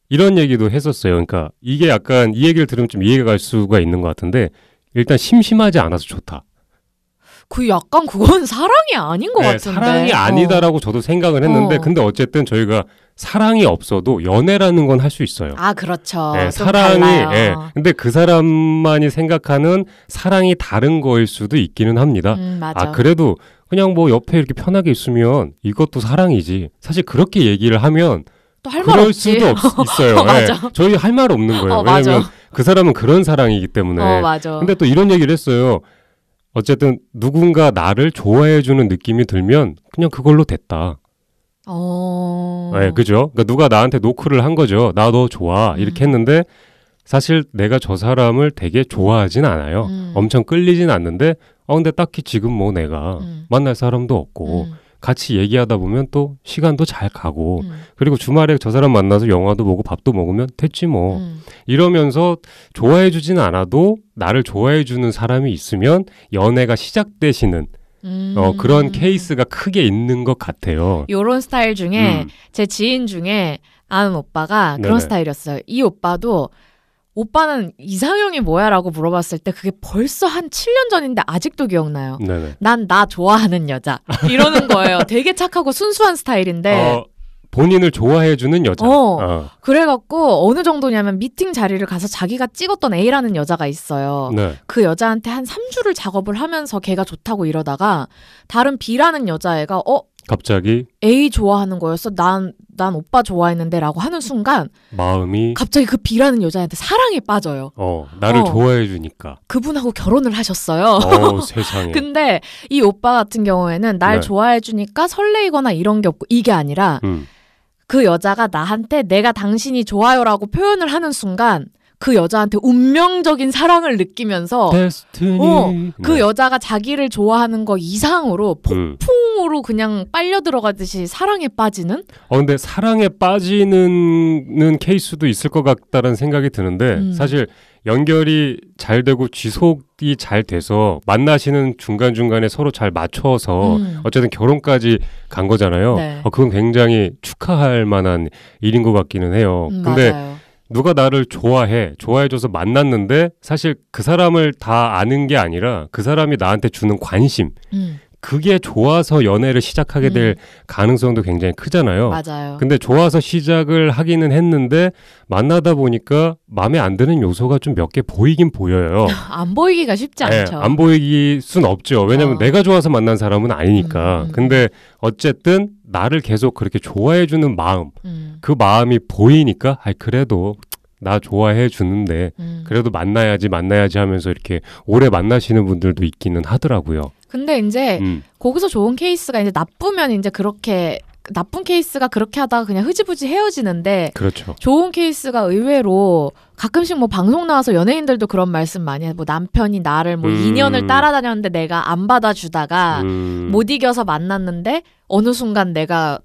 이런 얘기도 했었어요. 그러니까 이게 약간 이 얘기를 들으면 좀 이해가 갈 수가 있는 것 같은데 일단 심심하지 않아서 좋다. 그 약간 그건 사랑이 아닌 것 같은데. 사랑이 아니다라고 저도 생각을 했는데 근데 어쨌든 저희가 사랑이 없어도 연애라는 건 할 수 있어요. 아, 그렇죠. 네, 사랑이 근데 그 사람만이 생각하는 사랑이 다른 거일 수도 있기는 합니다. 맞아. 아, 그래도 그냥 뭐 옆에 이렇게 편하게 있으면 이것도 사랑이지. 사실 그렇게 얘기를 하면 또 할 말 그럴 없지. 수도 있어요. 맞아. 저희 할 말 없는 거예요. 왜냐면 맞아. 그 사람은 그런 사랑이기 때문에. 맞아. 근데 또 이런 얘기를 했어요. 어쨌든 누군가 나를 좋아해주는 느낌이 들면 그냥 그걸로 됐다. 네, 그죠? 그러니까 누가 나한테 노크를 한 거죠. 나 너 좋아. 이렇게 했는데 사실 내가 저 사람을 되게 좋아하진 않아요. 엄청 끌리진 않는데 근데 딱히 지금 뭐 내가 만날 사람도 없고 같이 얘기하다 보면 또 시간도 잘 가고 그리고 주말에 저 사람 만나서 영화도 보고 밥도 먹으면 됐지 뭐. 이러면서 좋아해주지는 않아도 나를 좋아해주는 사람이 있으면 연애가 시작되시는 그런 케이스가 크게 있는 것 같아요. 요런 스타일 중에 제 지인 중에 아는 오빠가 그런 스타일이었어요. 이 오빠도 오빠는 이상형이 뭐야? 라고 물어봤을 때 그게 벌써 한 7년 전인데 아직도 기억나요. 난 나 좋아하는 여자. 이러는 거예요. 되게 착하고 순수한 스타일인데 본인을 좋아해주는 여자. 그래갖고 어느 정도냐면 미팅 자리를 가서 자기가 찍었던 A라는 여자가 있어요. 그 여자한테 한 3주를 작업을 하면서 걔가 좋다고 이러다가 다른 B라는 여자애가 갑자기 A 좋아하는 거였어. 난 오빠 좋아했는데 라고 하는 순간 마음이 갑자기 그 B라는 여자한테 사랑에 빠져요. 나를 좋아해 주니까. 그분하고 결혼을 하셨어요. 세상에. 근데 이 오빠 같은 경우에는 날 좋아해 주니까 설레이거나 이런 게 없고 이게 아니라 그 여자가 나한테 내가 당신이 좋아요라고 표현을 하는 순간 그 여자한테 운명적인 사랑을 느끼면서 그 여자가 자기를 좋아하는 거 이상으로 폭풍으로 그냥 빨려 들어가듯이 사랑에 빠지는? 근데 사랑에 빠지는 케이스도 있을 것 같다는 생각이 드는데 사실 연결이 잘 되고 지속이 잘 돼서 만나시는 중간중간에 서로 잘 맞춰서 어쨌든 결혼까지 간 거잖아요. 그건 굉장히 축하할 만한 일인 것 같기는 해요. 근데 맞아요. 누가 나를 좋아해줘서 만났는데 사실 그 사람을 다 아는 게 아니라 그 사람이 나한테 주는 관심 그게 좋아서 연애를 시작하게 될 가능성도 굉장히 크잖아요. 맞아요. 근데 좋아서 시작을 하기는 했는데 만나다 보니까 마음에 안 드는 요소가 좀 몇 개 보이긴 보여요. 안 보이기가 쉽지 않죠. 안 보이기 순 없죠. 왜냐면 내가 좋아서 만난 사람은 아니니까. 근데 어쨌든 나를 계속 그렇게 좋아해주는 마음 그 마음이 보이니까 그래도 나 좋아해 주는데 그래도 만나야지 하면서 이렇게 오래 만나시는 분들도 있기는 하더라고요. 근데 이제 거기서 좋은 케이스가 이제 나쁘면 이제 그렇게 나쁜 케이스가 그렇게 하다가 그냥 흐지부지 헤어지는데 그렇죠. 좋은 케이스가 의외로 가끔씩 뭐 방송 나와서 연예인들도 그런 말씀 많이 해. 뭐 남편이 나를 뭐 2년을 따라다녔는데 내가 안 받아주다가 못 이겨서 만났는데 어느 순간 내가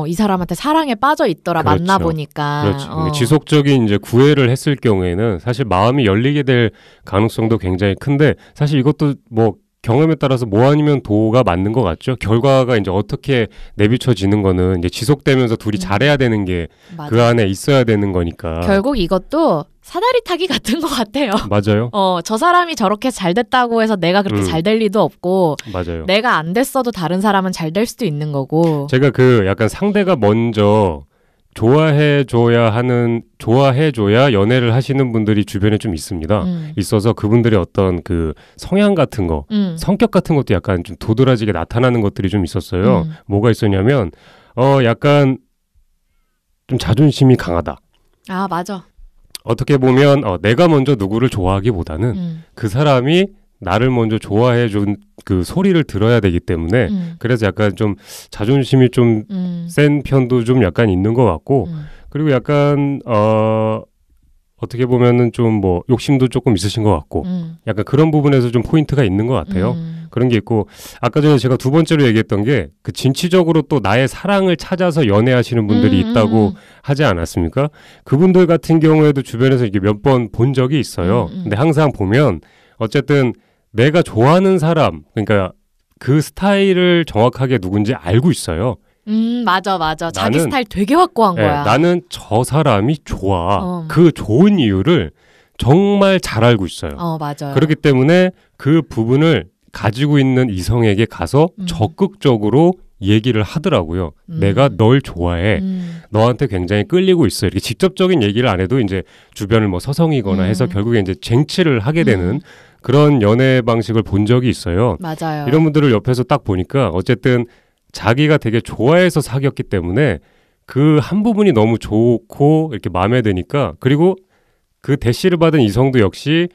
이 사람한테 사랑에 빠져 있더라. 그렇죠. 만나보니까. 그렇죠. 지속적인 이제 구애를 했을 경우에는 사실 마음이 열리게 될 가능성도 굉장히 큰데 사실 이것도 뭐 경험에 따라서 뭐 아니면 도가 맞는 것 같죠. 결과가 이제 어떻게 내비쳐지는 거는 이제 지속되면서 둘이 잘해야 되는 게 그 안에 있어야 되는 거니까. 결국 이것도 사다리 타기 같은 것 같아요. 맞아요. 저 사람이 저렇게 잘 됐다고 해서 내가 그렇게 잘 될 리도 없고, 맞아요. 내가 안 됐어도 다른 사람은 잘 될 수도 있는 거고. 제가 그 약간 상대가 먼저 좋아해줘야 연애를 하시는 분들이 주변에 좀 있습니다. 있어서 그분들의 어떤 그 성향 같은 거, 성격 같은 것도 약간 좀 도드라지게 나타나는 것들이 좀 있었어요. 뭐가 있었냐면, 약간 좀 자존심이 강하다. 아, 맞아. 어떻게 보면 내가 먼저 누구를 좋아하기보다는 그 사람이 나를 먼저 좋아해준 그 소리를 들어야 되기 때문에 그래서 약간 좀 자존심이 좀 센 편도 좀 약간 있는 것 같고 그리고 약간 어떻게 보면은 좀 뭐 욕심도 조금 있으신 것 같고 약간 그런 부분에서 좀 포인트가 있는 것 같아요. 그런 게 있고 아까 전에 제가 두 번째로 얘기했던 게 그 진취적으로 또 나의 사랑을 찾아서 연애하시는 분들이 있다고 하지 않았습니까? 그분들 같은 경우에도 주변에서 이게 몇 번 본 적이 있어요. 근데 항상 보면 어쨌든 내가 좋아하는 사람, 그러니까 그 스타일을 정확하게 누군지 알고 있어요. 맞아. 자기 스타일 되게 확고한 거야. 나는 저 사람이 좋아. 그 좋은 이유를 정말 잘 알고 있어요. 맞아요. 그렇기 때문에 그 부분을 가지고 있는 이성에게 가서 적극적으로 얘기를 하더라고요. 내가 널 좋아해. 너한테 굉장히 끌리고 있어. 이렇게 직접적인 얘기를 안 해도 이제 주변을 뭐 서성이거나 해서 결국에 이제 쟁취를 하게 되는 그런 연애 방식을 본 적이 있어요. 맞아요. 이런 분들을 옆에서 딱 보니까 어쨌든 자기가 되게 좋아해서 사귀었기 때문에 그 한 부분이 너무 좋고 이렇게 마음에 드니까 그리고 그 대시를 받은 이성도 역시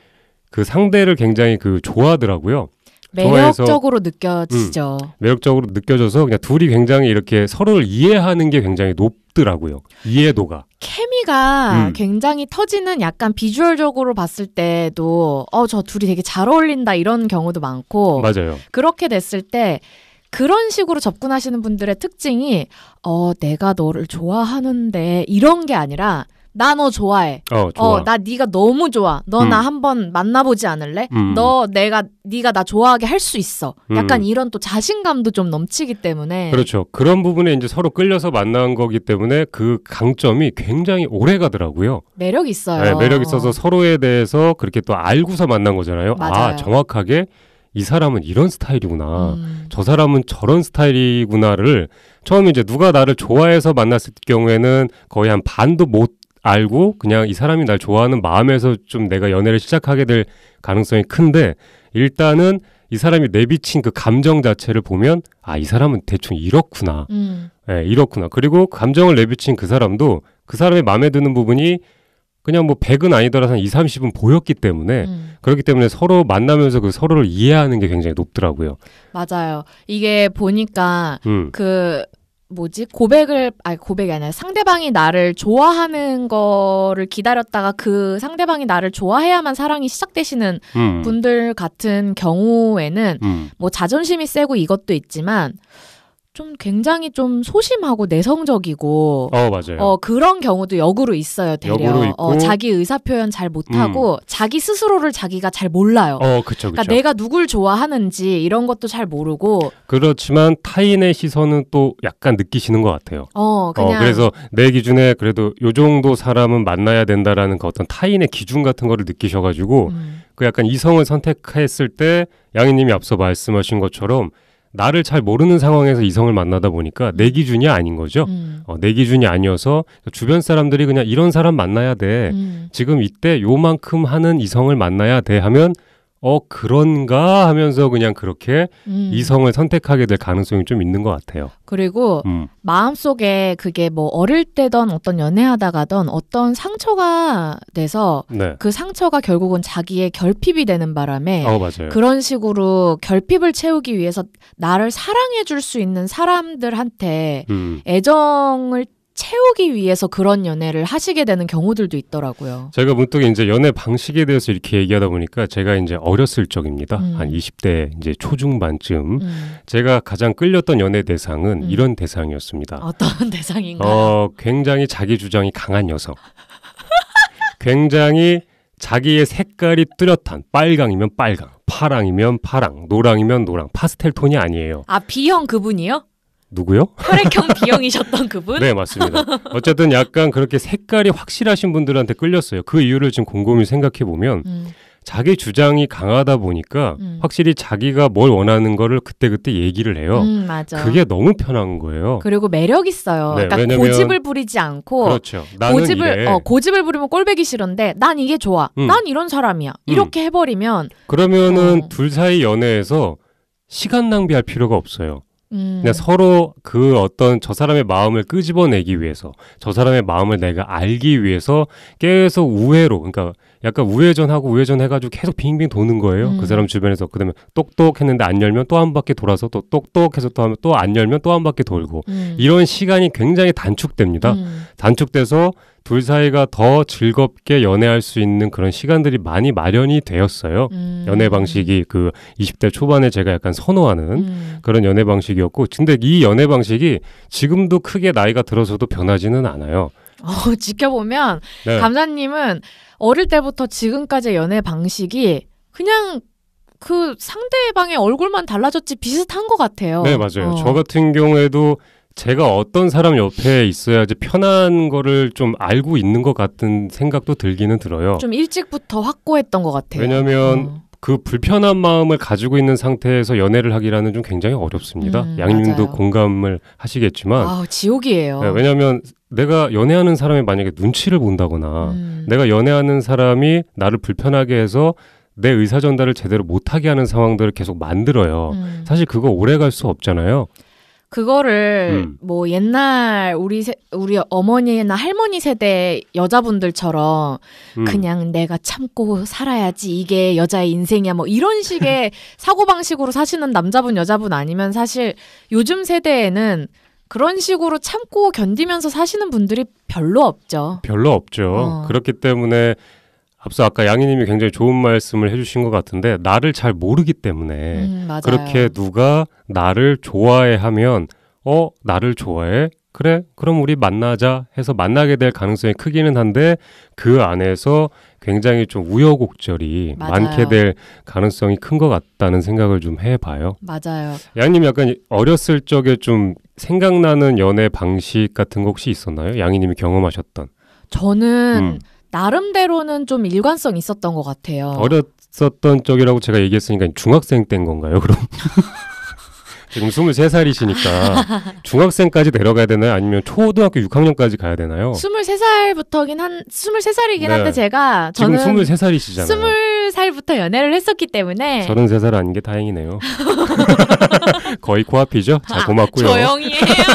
그 상대를 굉장히 그 좋아하더라고요. 매력적으로 느껴지죠. 매력적으로 느껴져서 그냥 둘이 굉장히 이렇게 서로를 이해하는 게 굉장히 높더라고요. 이해도가. 케미가 굉장히 터지는 약간 비주얼적으로 봤을 때도 저 둘이 되게 잘 어울린다 이런 경우도 많고 맞아요. 그렇게 됐을 때 그런 식으로 접근하시는 분들의 특징이 내가 너를 좋아하는데 이런 게 아니라 나 너 좋아해. 좋아. 나 네가 너무 좋아. 너 나 한번 만나보지 않을래? 네가 나 좋아하게 할 수 있어. 약간 이런 또 자신감도 좀 넘치기 때문에. 그렇죠. 그런 부분에 이제 서로 끌려서 만난 거기 때문에 그 강점이 굉장히 오래 가더라고요. 매력 있어요. 네, 매력 있어서 서로에 대해서 그렇게 또 알고서 만난 거잖아요. 맞아요. 정확하게 이 사람은 이런 스타일이구나. 저 사람은 저런 스타일이구나를 처음에 이제 누가 나를 좋아해서 만났을 경우에는 거의 한 반도 못 알고 그냥 이 사람이 날 좋아하는 마음에서 좀 내가 연애를 시작하게 될 가능성이 큰데 일단은 이 사람이 내비친 그 감정 자체를 보면 이 사람은 대충 이렇구나. 네, 이렇구나. 그리고 감정을 내비친 그 사람도 그 사람의 마음에 드는 부분이 그냥 뭐 100은 아니더라도 한 2, 30은 보였기 때문에 그렇기 때문에 서로 만나면서 그 서로를 이해하는 게 굉장히 높더라고요. 맞아요. 이게 보니까 고백이 아니라 상대방이 나를 좋아하는 거를 기다렸다가 그 상대방이 나를 좋아해야만 사랑이 시작되시는 분들 같은 경우에는 뭐 자존심이 세고 이것도 있지만 좀 굉장히 좀 소심하고 내성적이고 맞아요. 그런 경우도 역으로 있어요. 되려. 역으로 있고 자기 의사 표현 잘 못하고 자기 스스로를 자기가 잘 몰라요. 그쵸. 그러니까 내가 누굴 좋아하는지 이런 것도 잘 모르고 그렇지만 타인의 시선은 또 약간 느끼시는 것 같아요. 그냥 그래서 내 기준에 그래도 요 정도 사람은 만나야 된다라는 그 어떤 타인의 기준 같은 거를 느끼셔가지고 그 약간 이성을 선택했을 때 양희님이 앞서 말씀하신 것처럼 나를 잘 모르는 상황에서 이성을 만나다 보니까 내 기준이 아닌 거죠. 내 기준이 아니어서 주변 사람들이 그냥 이런 사람 만나야 돼. 지금 이때 요만큼 하는 이성을 만나야 돼 하면 그런가 하면서 그냥 그렇게 이성을 선택하게 될 가능성이 좀 있는 것 같아요. 그리고 마음속에 그게 뭐 어릴 때던 어떤 연애하다가던 어떤 상처가 돼서 그 상처가 결국은 자기의 결핍이 되는 바람에 맞아요. 그런 식으로 결핍을 채우기 위해서 나를 사랑해 줄 수 있는 사람들한테 애정을 채우기 위해서 그런 연애를 하시게 되는 경우들도 있더라고요. 제가 문득 이제 연애 방식에 대해서 이렇게 얘기하다 보니까 제가 이제 어렸을 적입니다. 한 20대 이제 초중반쯤 제가 가장 끌렸던 연애 대상은 이런 대상이었습니다. 어떤 대상인가요? 굉장히 자기 주장이 강한 여성. 굉장히 자기의 색깔이 뚜렷한 빨강이면 빨강, 파랑이면 파랑, 노랑이면 노랑, 파스텔 톤이 아니에요. 아, B형 그분이요? 누구요? 혈액형 B형이셨던 그분? 네, 맞습니다. 어쨌든 약간 그렇게 색깔이 확실하신 분들한테 끌렸어요. 그 이유를 지금 곰곰이 생각해보면 자기 주장이 강하다 보니까 확실히 자기가 뭘 원하는 거를 그때그때 얘기를 해요. 맞아. 그게 너무 편한 거예요. 그리고 매력 있어요. 네, 그러니까 왜냐면, 고집을 부리지 않고 그렇죠. 나는 이래. 고집을 부리면 꼴배기 싫은데 난 이게 좋아. 난 이런 사람이야. 이렇게 해버리면 그러면은 둘 사이 연애에서 시간 낭비할 필요가 없어요. 그냥 서로 그 어떤 저 사람의 마음을 끄집어내기 위해서 저 사람의 마음을 내가 알기 위해서 계속 우회로 그러니까 약간 우회전하고 우회전해가지고 계속 빙빙 도는 거예요. 그 사람 주변에서. 그다음에 똑똑했는데 안 열면 또 한 바퀴 돌아서 또 똑똑해서 또 하면 또 안 열면 또 한 바퀴 돌고 이런 시간이 굉장히 단축됩니다. 단축돼서 둘 사이가 더 즐겁게 연애할 수 있는 그런 시간들이 많이 마련이 되었어요. 연애 방식이 그 20대 초반에 제가 약간 선호하는 그런 연애 방식이었고 근데 이 연애 방식이 지금도 크게 나이가 들어서도 변하지는 않아요. 지켜보면 네. 감자님은 어릴 때부터 지금까지의 연애 방식이 그냥 그 상대방의 얼굴만 달라졌지 비슷한 것 같아요. 네, 맞아요. 저 같은 경우에도 제가 어떤 사람 옆에 있어야지 편한 거를 좀 알고 있는 것 같은 생각도 들기는 들어요. 좀 일찍부터 확고했던 것 같아요. 왜냐하면 그 불편한 마음을 가지고 있는 상태에서 연애를 하기라는 좀 굉장히 어렵습니다. 양님도 맞아요. 공감을 하시겠지만 지옥이에요. 네, 왜냐하면 내가 연애하는 사람이 만약에 눈치를 본다거나 내가 연애하는 사람이 나를 불편하게 해서 내 의사 전달을 제대로 못하게 하는 상황들을 계속 만들어요. 사실 그거 오래 갈 수 없잖아요. 그거를 뭐 옛날 우리 어머니나 할머니 세대 여자분들처럼 그냥 내가 참고 살아야지 이게 여자의 인생이야 뭐 이런 식의 사고방식으로 사시는 남자분 여자분 아니면 사실 요즘 세대에는 그런 식으로 참고 견디면서 사시는 분들이 별로 없죠. 별로 없죠. 그렇기 때문에 앞서 아까 양희님이 굉장히 좋은 말씀을 해주신 것 같은데 나를 잘 모르기 때문에 맞아요. 그렇게 누가 나를 좋아해 하면 나를 좋아해? 그래? 그럼 우리 만나자 해서 만나게 될 가능성이 크기는 한데 그 안에서 굉장히 좀 우여곡절이 많게 될 가능성이 큰 것 같다는 생각을 좀 해봐요. 맞아요. 양님 약간 어렸을 적에 좀 생각나는 연애 방식 같은 거 혹시 있었나요? 양희님이 경험하셨던. 저는 나름대로는 좀 일관성 있었던 것 같아요. 어렸었던 쪽이라고 제가 얘기했으니까 중학생 때인 건가요, 그럼? 지금 23살이시니까 중학생까지 내려가야 되나요? 아니면 초등학교 6학년까지 가야 되나요? 23살이긴 한데 제가 지금 저는 23살이시잖아요. 20살부터 연애를 했었기 때문에 33살 아닌 게 다행이네요. 거의 코앞이죠? 자, 고맙고요. 조용히 해요.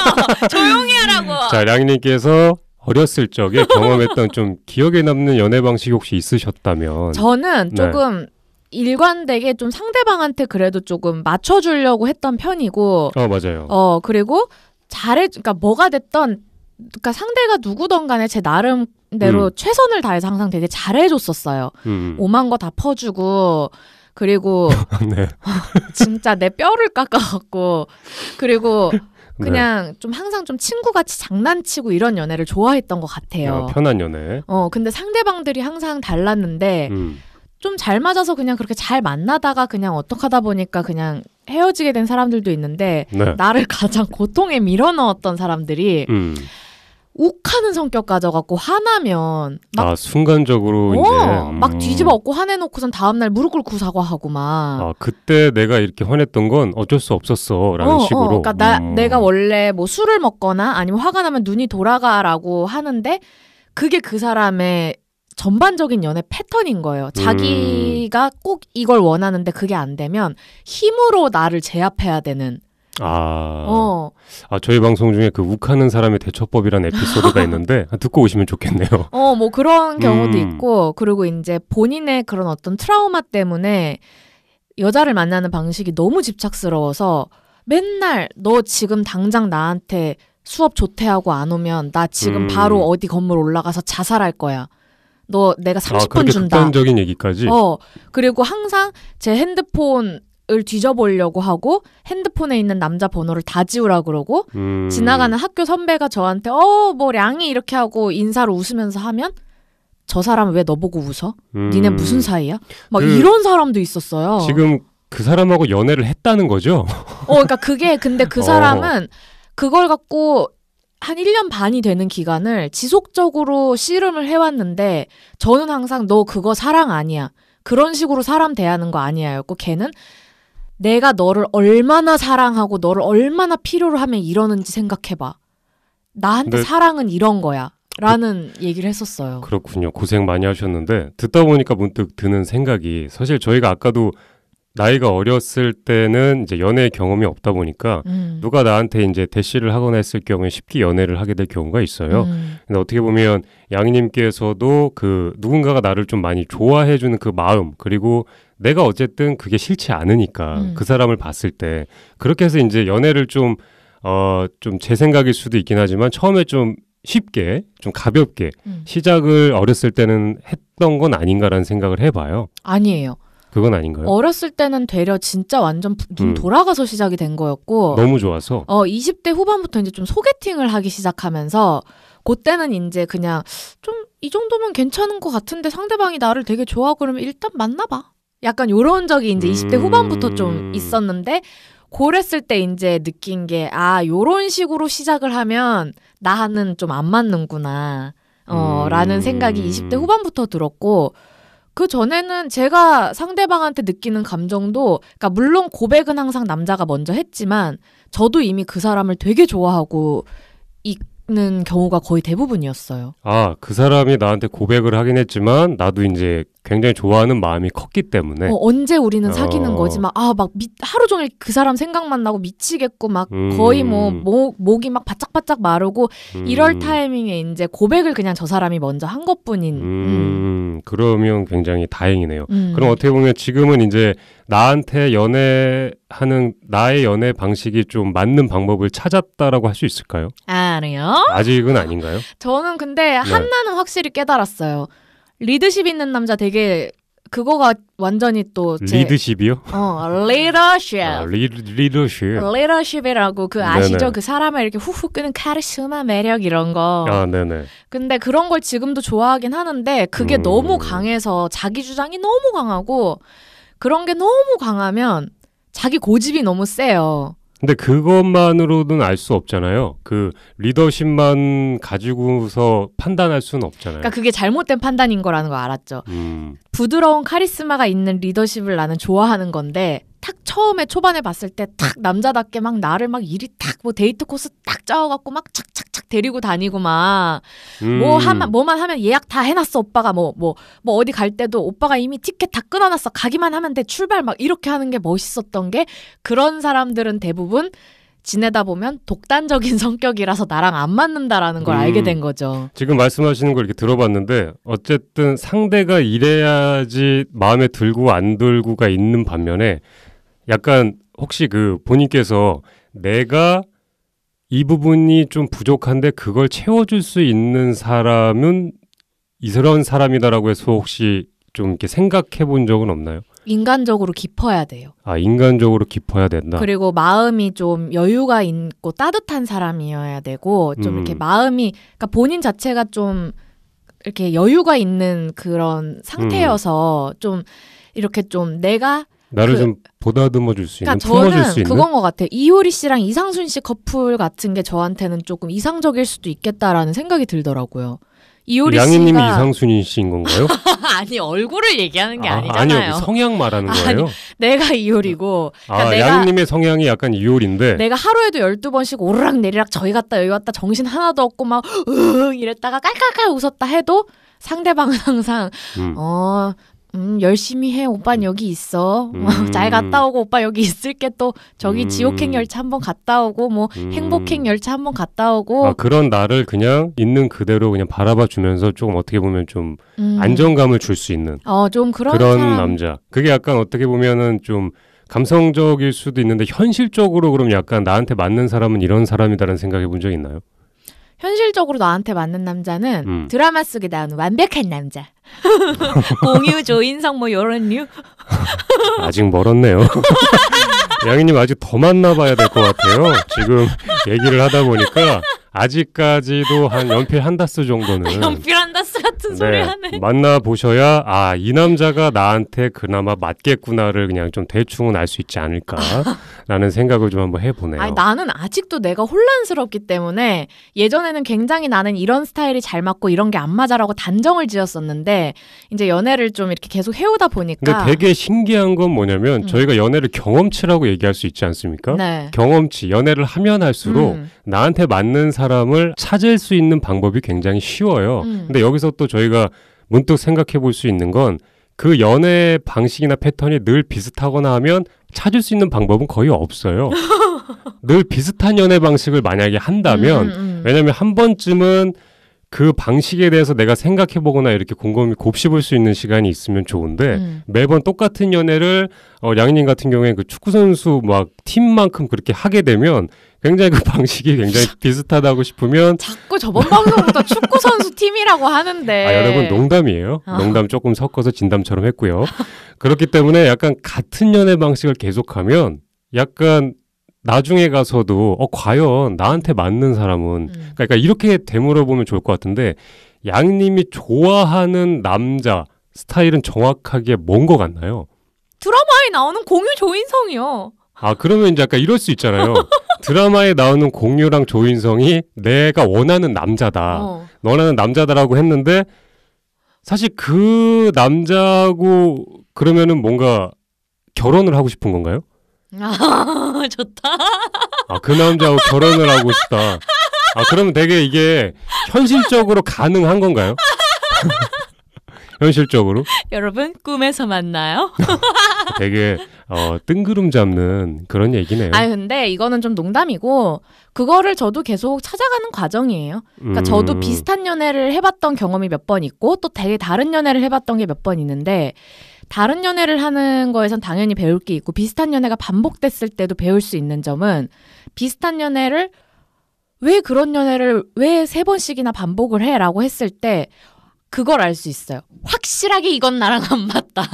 조용히 하라고. 자, 량님께서 어렸을 적에 경험했던 좀 기억에 남는 연애 방식이 혹시 있으셨다면 저는 조금 일관되게 좀 상대방한테 그래도 조금 맞춰주려고 했던 편이고 맞아요. 그리고 그러니까 뭐가 됐던 그러니까 상대가 누구든 간에 제 나름대로 최선을 다해서 항상 되게 잘해줬었어요. 오만 거 다 퍼주고 그리고 네. 진짜 내 뼈를 깎아갖고 그리고 그냥 좀 항상 좀 친구같이 장난치고 이런 연애를 좋아했던 것 같아요. 편한 연애. 근데 상대방들이 항상 달랐는데 좀 잘 맞아서 그냥 그렇게 잘 만나다가 그냥 어떡하다 보니까 그냥 헤어지게 된 사람들도 있는데 나를 가장 고통에 밀어넣었던 사람들이 욱하는 성격 가져갖고 화나면 막 순간적으로 이제 막 뒤집어 엎고 화내놓고선 다음날 무릎 꿇고 사과하고 막 그때 내가 이렇게 화냈던 건 어쩔 수 없었어 라는 식으로 그러니까 내가 원래 뭐 술을 먹거나 아니면 화가 나면 눈이 돌아가라고 하는데 그게 그 사람의 전반적인 연애 패턴인 거예요. 자기가 꼭 이걸 원하는데 그게 안 되면 힘으로 나를 제압해야 되는. 저희 방송 중에 그 욱하는 사람의 대처법이라는 에피소드가 있는데 듣고 오시면 좋겠네요. 뭐 그런 경우도 있고 그리고 이제 본인의 그런 어떤 트라우마 때문에 여자를 만나는 방식이 너무 집착스러워서 맨날 너 지금 당장 나한테 수업 조퇴하고 안 오면 나 지금 바로 어디 건물 올라가서 자살할 거야. 너 내가 30분 그렇게 준다. 극단적인 얘기까지? 그리고 항상 제 핸드폰을 뒤져보려고 하고 핸드폰에 있는 남자 번호를 다 지우라 그러고 지나가는 학교 선배가 저한테 뭐 량이 이렇게 하고 인사를 웃으면서 하면 저 사람 왜 너 보고 웃어? 니네 무슨 사이야? 막 이런 사람도 있었어요. 지금 그 사람하고 연애를 했다는 거죠? 그러니까 근데 그 사람은 그걸 갖고 한 1년 반이 되는 기간을 지속적으로 씨름을 해왔는데 저는 항상 너 그거 사랑 아니야. 그런 식으로 사람 대하는 거 아니야. 였고 걔는 내가 너를 얼마나 사랑하고 너를 얼마나 필요로 하면 이러는지 생각해봐. 나한테 사랑은 이런 거야. 라는 얘기를 했었어요. 그렇군요. 고생 많이 하셨는데 듣다 보니까 문득 드는 생각이 사실 저희가 아까도 나이가 어렸을 때는 이제 연애 경험이 없다 보니까 누가 나한테 이제 대시를 하거나 했을 경우에 쉽게 연애를 하게 될 경우가 있어요. 근데 어떻게 보면 양희님께서도 그 누군가가 나를 좀 많이 좋아해주는 그 마음 그리고 내가 어쨌든 그게 싫지 않으니까 그 사람을 봤을 때 그렇게 해서 이제 연애를 좀 제 생각일 수도 있긴 하지만 처음에 좀 쉽게 좀 가볍게 시작을 어렸을 때는 했던 건 아닌가라는 생각을 해봐요. 아니에요. 그건 아닌가요? 어렸을 때는 되려 진짜 완전 눈 돌아가서 시작이 된 거였고 너무 좋아서 20대 후반부터 이제 좀 소개팅을 하기 시작하면서 그때는 이제 그냥 좀 이 정도면 괜찮은 것 같은데 상대방이 나를 되게 좋아하고 그러면 일단 만나봐. 약간 요런 적이 이제 20대 후반부터 좀 있었는데 그랬을 때 이제 느낀 게 요런 식으로 시작을 하면 나는 좀 안 맞는구나 라는 생각이 20대 후반부터 들었고 그 전에는 제가 상대방한테 느끼는 감정도 그러니까 물론 고백은 항상 남자가 먼저 했지만 저도 이미 그 사람을 되게 좋아하고 있는 경우가 거의 대부분이었어요. 그 사람이 나한테 고백을 하긴 했지만 나도 이제 굉장히 좋아하는 마음이 컸기 때문에 언제 우리는 사귀는 거지 막 하루 종일 그 사람 생각만 나고 미치겠고 막 거의 목이 막 바짝바짝 마르고 이럴 타이밍에 이제 고백을 그냥 저 사람이 먼저 한 것뿐인 그러면 굉장히 다행이네요. 그럼 어떻게 보면 지금은 이제 나한테 연애하는 나의 연애 방식이 좀 맞는 방법을 찾았다라고 할 수 있을까요? 아니요. 아직은 아닌가요? 저는 근데 하나는 확실히 깨달았어요. 리더십 있는 남자 되게 그거가 완전히 또 리더십이요? 리더십. 리더십. 리더십이라고 아시죠? 네네. 그 사람을 이렇게 후후 끄는 카리스마 매력 이런 거. 네네. 근데 그런 걸 지금도 좋아하긴 하는데 그게 너무 강해서 자기 주장이 너무 강하고 그런 게 너무 강하면 자기 고집이 너무 세요. 근데 그것만으로는 알 수 없잖아요. 그 리더십만 가지고서 판단할 수는 없잖아요. 그러니까 그게 잘못된 판단인 거라는 거 알았죠. 부드러운 카리스마가 있는 리더십을 나는 좋아하는 건데 탁 처음에 초반에 봤을 때 탁 남자답게 막 나를 막 이리 탁 뭐 데이트 코스 딱 짜와갖고 막 착착착 데리고 다니고 막 뭐만 하면 예약 다 해놨어 오빠가 뭐 어디 갈 때도 오빠가 이미 티켓 다 끊어놨어 가기만 하면 돼 출발 막 이렇게 하는 게 멋있었던 게 그런 사람들은 대부분 지내다 보면 독단적인 성격이라서 나랑 안 맞는다라는 걸 알게 된 거죠. 지금 말씀하시는 걸 이렇게 들어봤는데 어쨌든 상대가 이래야지 마음에 들고 안 들고가 있는 반면에 약간 혹시 그 본인께서 내가 이 부분이 좀 부족한데 그걸 채워줄 수 있는 사람은 이런 사람이다라고 해서 혹시 좀 이렇게 생각해 본 적은 없나요? 인간적으로 깊어야 돼요. 인간적으로 깊어야 된다. 그리고 마음이 좀 여유가 있고 따뜻한 사람이어야 되고 좀 이렇게 마음이 그러니까 본인 자체가 좀 이렇게 여유가 있는 그런 상태여서 좀 이렇게 좀 내가 나를 좀 보다듬어 줄 수 있는, 그러니까 품어줄 수 저는 있는? 그건 것 같아요. 이효리 씨랑 이상순 씨 커플 같은 게 저한테는 조금 이상적일 수도 있겠다라는 생각이 들더라고요. 이효리 양희님이 씨가 이상순 씨인 건가요? 아니 얼굴을 얘기하는 게 아니잖아요. 아니요, 성향 말하는 거예요. 아니, 내가 이효리고 그러니까 양희님의 성향이 약간 이효리인데 내가 하루에도 12번씩 오르락 내리락 저기 갔다 여기 갔다 정신 하나도 없고 막 이랬다가 깔깔깔 웃었다 해도 상대방은 항상 열심히 해. 오빠는 여기 있어. 잘 갔다 오고 오빠 여기 있을게. 또 저기 지옥행 열차 한번 갔다 오고 뭐 행복행 열차 한번 갔다 오고. 그런 나를 그냥 있는 그대로 그냥 바라봐 주면서 조금 어떻게 보면 좀 안정감을 줄 수 있는 좀 그런 남자. 그게 약간 어떻게 보면은 좀 감성적일 수도 있는데 현실적으로 그럼 약간 나한테 맞는 사람은 이런 사람이다라는 생각해 본 적 있나요? 현실적으로 나한테 맞는 남자는 드라마 속에 나오는 완벽한 남자. 공유, 조인성 뭐 이런 류? 아직 멀었네요. 양희님 아직 더 만나봐야 될 것 같아요. 지금 얘기를 하다 보니까 아직까지도 한 연필 한 다스 정도는 연필 한 다스 같은 소리 하네. 만나보셔야 이 남자가 나한테 그나마 맞겠구나를 그냥 좀 대충은 알 수 있지 않을까라는 생각을 좀 한번 해보네요. 아니, 나는 아직도 내가 혼란스럽기 때문에 예전에는 굉장히 나는 이런 스타일이 잘 맞고 이런 게 안 맞아라고 단정을 지었었는데 이제 연애를 좀 이렇게 계속 해오다 보니까 근데 되게 신기한 건 뭐냐면 저희가 연애를 경험치라고 얘기할 수 있지 않습니까? 네. 경험치, 연애를 하면 할수록 나한테 맞는 사람을 찾을 수 있는 방법이 굉장히 쉬워요. 근데 여기서 또 저희가 문득 생각해 볼 수 있는 건 그 연애 방식이나 패턴이 늘 비슷하거나 하면 찾을 수 있는 방법은 거의 없어요. 늘 비슷한 연애 방식을 만약에 한다면 왜냐면 한 번쯤은 그 방식에 대해서 내가 생각해보거나 이렇게 곰곰이 곱씹을 수 있는 시간이 있으면 좋은데 매번 똑같은 연애를 양희님 같은 경우에 그 축구선수 막 팀만큼 그렇게 하게 되면 굉장히 그 방식이 굉장히 비슷하다고 싶으면 자꾸 저번 방송부터 축구선수 팀이라고 하는데 여러분 농담이에요. 농담 조금 섞어서 진담처럼 했고요. 그렇기 때문에 약간 같은 연애 방식을 계속하면 약간 나중에 가서도 과연 나한테 맞는 사람은 그러니까 이렇게 되물어보면 좋을 것 같은데 양님이 좋아하는 남자 스타일은 정확하게 뭔 것 같나요? 드라마에 나오는 공유 조인성이요. 그러면 이제 약간 이럴 수 있잖아요. 드라마에 나오는 공유랑 조인성이 내가 원하는 남자다. 원하는 남자다라고 했는데 사실 그 남자하고 그러면은 뭔가 결혼을 하고 싶은 건가요? 좋다. 그 남자하고 결혼을 하고 싶다. 그러면 되게 이게 현실적으로 가능한 건가요? 현실적으로? 여러분 꿈에서 만나요? 되게 뜬구름 잡는 그런 얘기네요. 근데 이거는 좀 농담이고 그거를 저도 계속 찾아가는 과정이에요. 그러니까 저도 비슷한 연애를 해봤던 경험이 몇 번 있고 또 되게 다른 연애를 해봤던 게 몇 번 있는데 다른 연애를 하는 거에선 당연히 배울 게 있고 비슷한 연애가 반복됐을 때도 배울 수 있는 점은 비슷한 연애를 왜 그런 연애를 왜 3번씩이나 반복을 해? 라고 했을 때 그걸 알 수 있어요. 확실하게 이건 나랑 안 맞다.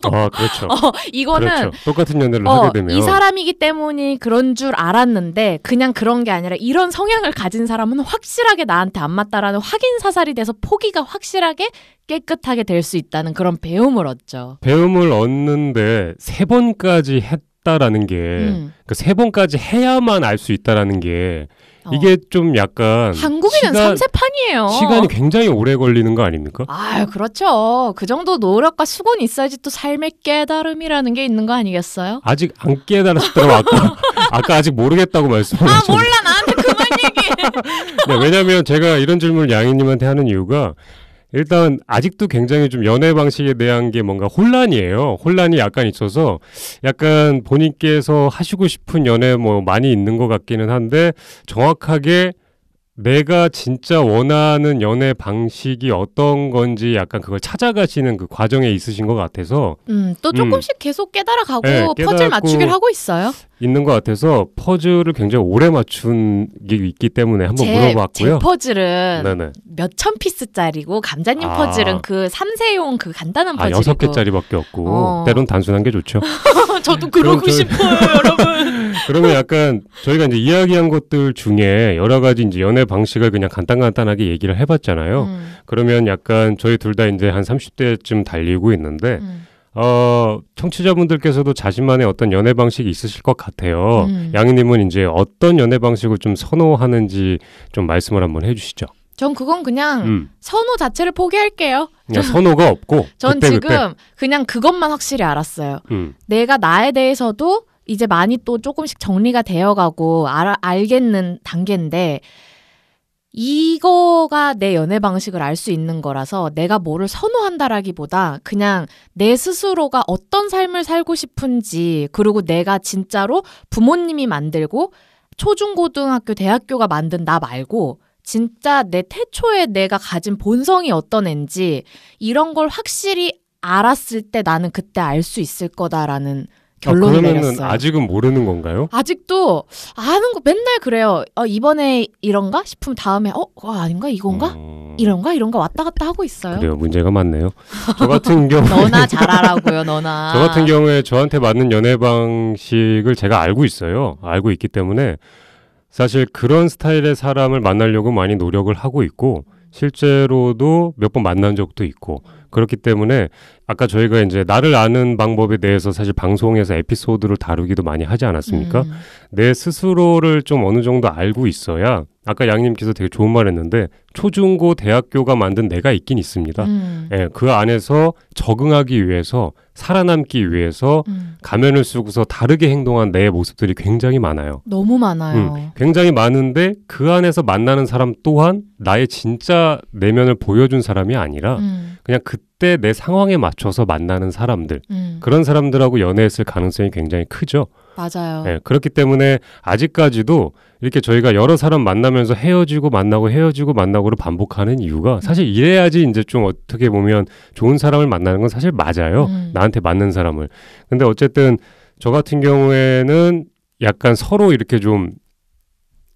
그렇죠. 이거는 그렇죠. 똑같은 연애를 하게 되면 이 사람이기 때문에 그런 줄 알았는데 그냥 그런 게 아니라 이런 성향을 가진 사람은 확실하게 나한테 안 맞다라는 확인 사살이 돼서 포기가 확실하게 깨끗하게 될 수 있다는 그런 배움을 얻죠. 배움을 얻는데 3번까지 했다라는 게 그 3번까지 해야만 알 수 있다라는 게 이게 좀 약간 한국인은 3세판이에요. 시간이 굉장히 오래 걸리는 거 아닙니까? 그렇죠. 그 정도 노력과 수고는 있어야지 또 삶의 깨달음이라는 게 있는 거 아니겠어요? 아직 안 깨달았더라고. 아까 아직 모르겠다고 말씀하셨는데. 몰라. 나한테 그만 얘기해. 네, 왜냐면 제가 이런 질문을 양희님한테 하는 이유가 일단 아직도 굉장히 좀 연애 방식에 대한 게 뭔가 혼란이에요. 혼란이 약간 있어서 약간 본인께서 하시고 싶은 연애 뭐 많이 있는 것 같기는 한데 정확하게 내가 진짜 원하는 연애 방식이 어떤 건지 약간 그걸 찾아가시는 그 과정에 있으신 것 같아서 또 조금씩 계속 깨달아가고 네, 퍼즐 맞추기를 하고 있어요. 있는 것 같아서 퍼즐을 굉장히 오래 맞춘 게 있기 때문에 한번 물어봤고요. 제 퍼즐은 네네. 몇천 피스짜리고 감자님 퍼즐은 그 3세용 그 간단한 퍼즐이고 6개짜리밖에 없고 때론 단순한 게 좋죠. 저도 그러고 싶어요, 여러분. 그러면 약간 저희가 이제 이야기한 것들 중에 여러 가지 이제 연애 방식을 그냥 간단하게 얘기를 해봤잖아요. 그러면 약간 저희 둘 다 이제 한 30대쯤 달리고 있는데 청취자분들께서도 자신만의 어떤 연애 방식이 있으실 것 같아요. 양희님은 이제 어떤 연애 방식을 좀 선호하는지 좀 말씀을 한번 해주시죠. 전 그건 그냥 선호 자체를 포기할게요. 그냥 선호가 없고 전 그때, 지금 그냥 그것만 확실히 알았어요. 내가 나에 대해서도 이제 많이 또 조금씩 정리가 되어가고 알겠는 단계인데 이거가 내 연애 방식을 알 수 있는 거라서 내가 뭐를 선호한다라기보다 그냥 내 스스로가 어떤 삶을 살고 싶은지 그리고 내가 진짜로 부모님이 만들고 초중고등학교 대학교가 만든 나 말고 진짜 내 태초에 내가 가진 본성이 어떤 앤지 이런 걸 확실히 알았을 때 나는 그때 알 수 있을 거다라는 결론을 그러면은 내렸어요. 아직은 모르는 건가요? 아직도 아는 거 맨날 그래요. 이번에 이런가 싶으면 다음에 아닌가 이건가 이런가 왔다 갔다 하고 있어요. 그래요. 문제가 많네요. 저 같은 경우 너나 잘하라고요. 너나. 저 같은 경우에 저한테 맞는 연애 방식을 제가 알고 있어요. 알고 있기 때문에 사실 그런 스타일의 사람을 만나려고 많이 노력을 하고 있고 실제로도 몇 번 만난 적도 있고 그렇기 때문에 아까 저희가 이제 나를 아는 방법에 대해서 사실 방송에서 에피소드를 다루기도 많이 하지 않았습니까? 내 스스로를 좀 어느 정도 알고 있어야 아까 양님께서 되게 좋은 말 했는데 초중고 대학교가 만든 내가 있긴 있습니다. 예, 그 안에서 적응하기 위해서 살아남기 위해서 가면을 쓰고서 다르게 행동한 내 모습들이 굉장히 많아요. 너무 많아요. 굉장히 많은데 그 안에서 만나는 사람 또한 나의 진짜 내면을 보여준 사람이 아니라 그냥 그때 내 상황에 맞춰서 만나는 사람들 그런 사람들하고 연애했을 가능성이 굉장히 크죠. 맞아요. 네, 그렇기 때문에 아직까지도 이렇게 저희가 여러 사람 만나면서 헤어지고 만나고 헤어지고 만나고를 반복하는 이유가 사실 이래야지 이제 좀 어떻게 보면 좋은 사람을 만나는 건 사실 맞아요. 나한테 맞는 사람을. 근데 어쨌든 저 같은 경우에는 약간 서로 이렇게 좀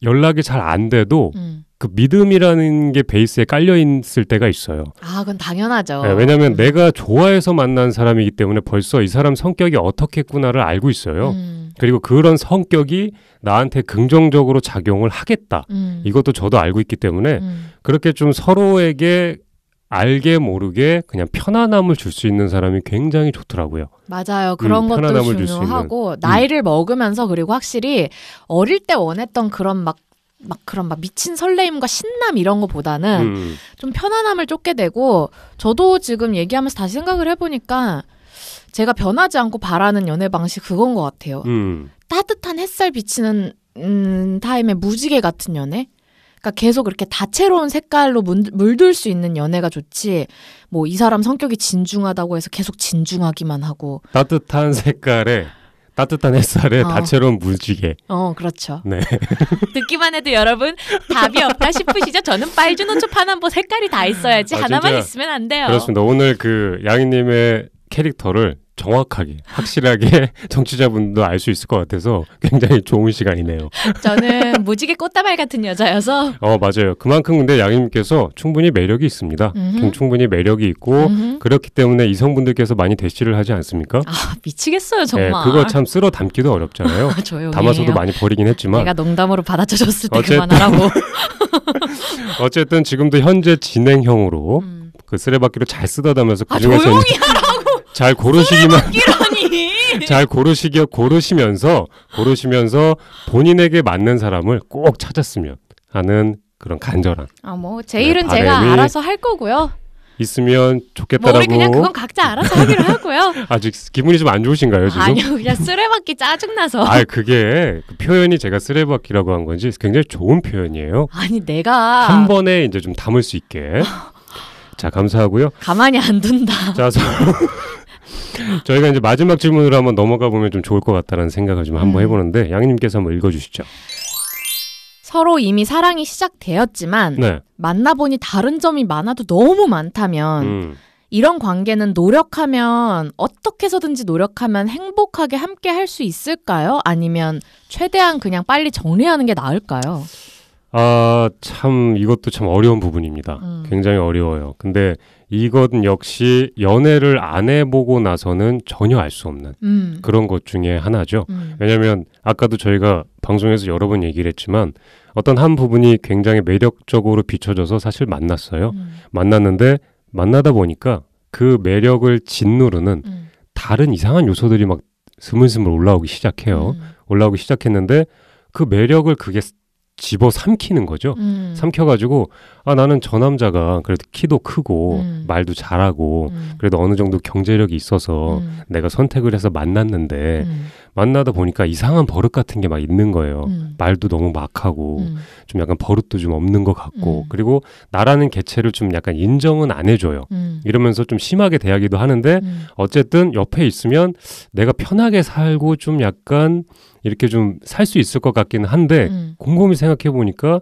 연락이 잘 안 돼도 그 믿음이라는 게 베이스에 깔려 있을 때가 있어요. 아, 그건 당연하죠. 네, 왜냐하면 내가 좋아해서 만난 사람이기 때문에 벌써 이 사람 성격이 어떻겠구나를 알고 있어요. 그리고 그런 성격이 나한테 긍정적으로 작용을 하겠다. 이것도 저도 알고 있기 때문에 그렇게 좀 서로에게 알게 모르게 그냥 편안함을 줄 수 있는 사람이 굉장히 좋더라고요. 맞아요. 그런 것도 중요하고 나이를 먹으면서 그리고 확실히 어릴 때 원했던 그런 막 미친 설레임과 신남 이런 거보다는 좀 편안함을 쫓게 되고 저도 지금 얘기하면서 다시 생각을 해보니까 제가 변하지 않고 바라는 연애 방식 그건 것 같아요. 따뜻한 햇살 비치는 타임의 무지개 같은 연애? 그러니까 계속 이렇게 다채로운 색깔로 물들 수 있는 연애가 좋지 뭐 이 사람 성격이 진중하다고 해서 계속 진중하기만 하고 따뜻한 색깔에 따뜻한 햇살에 다채로운 무지개. 그렇죠. 네. 듣기만 해도 여러분 답이 없다 싶으시죠? 저는 빨주노초 파남보 색깔이 다 있어야지 하나만 있으면 안 돼요. 그렇습니다. 오늘 그 양희님의 캐릭터를 정확하게 확실하게 정치자분도 알 수 있을 것 같아서 굉장히 좋은 시간이네요. 저는 무지개 꽃다발 같은 여자여서 맞아요. 그만큼 근데 양희님께서 충분히 매력이 있습니다. 충분히 매력이 있고 그렇기 때문에 이성분들께서 많이 대시를 하지 않습니까? 아 미치겠어요 정말. 네, 그거 참 쓸어 담기도 어렵잖아요. 담아서도 많이 버리긴 했지만 내가 농담으로 받아쳐줬을 때 그만하라고. 어쨌든 지금도 현재 진행형으로 그 쓰레받기로 잘 쓰다듬어서 그중에서 조용히 하라고. 잘 고르시기만 잘 고르시면서 본인에게 맞는 사람을 꼭 찾았으면 하는 그런 간절한. 제 일은 제가 알아서 할 거고요. 있으면 좋겠다라고. 우리 그냥 그건 각자 알아서 하기로 하고요. 아직 기분이 좀 안 좋으신가요 지금? 아니요, 그냥 쓰레받기 짜증나서. 그게 그 표현이 제가 쓰레받기라고 한 건지 굉장히 좋은 표현이에요. 아니 내가 한 번에 이제 좀 담을 수 있게. 자 감사하고요. 가만히 안 둔다. 자 저희가 이제 마지막 질문으로 한번 넘어가 보면 좀 좋을 것 같다는 생각을 좀 한번 해보는데 양님께서 한번 읽어주시죠. 서로 이미 사랑이 시작되었지만 네. 만나보니 다른 점이 많아도 너무 많다면 이런 관계는 노력하면 어떻게 해서든지 노력하면 행복하게 함께 할 수 있을까요? 아니면 최대한 그냥 빨리 정리하는 게 나을까요? 참 이것도 참 어려운 부분입니다. 굉장히 어려워요. 근데 이건 역시 연애를 안 해보고 나서는 전혀 알 수 없는 그런 것 중에 하나죠. 왜냐하면 아까도 저희가 방송에서 여러 번 얘기를 했지만 어떤 한 부분이 굉장히 매력적으로 비춰져서 사실 만났어요. 만났는데 만나다 보니까 그 매력을 짓누르는 다른 이상한 요소들이 막 스물스물 올라오기 시작해요. 올라오기 시작했는데 그 매력을 그게 집어삼키는 거죠. 삼켜가지고 나는 저 남자가 그래도 키도 크고 말도 잘하고 그래도 어느 정도 경제력이 있어서 내가 선택을 해서 만났는데 만나다 보니까 이상한 버릇 같은 게 막 있는 거예요. 말도 너무 막하고 좀 약간 버릇도 좀 없는 것 같고 그리고 나라는 개체를 좀 약간 인정은 안 해줘요. 이러면서 좀 심하게 대하기도 하는데 어쨌든 옆에 있으면 내가 편하게 살고 좀 약간 이렇게 좀 살 수 있을 것 같기는 한데 곰곰이 생각해 보니까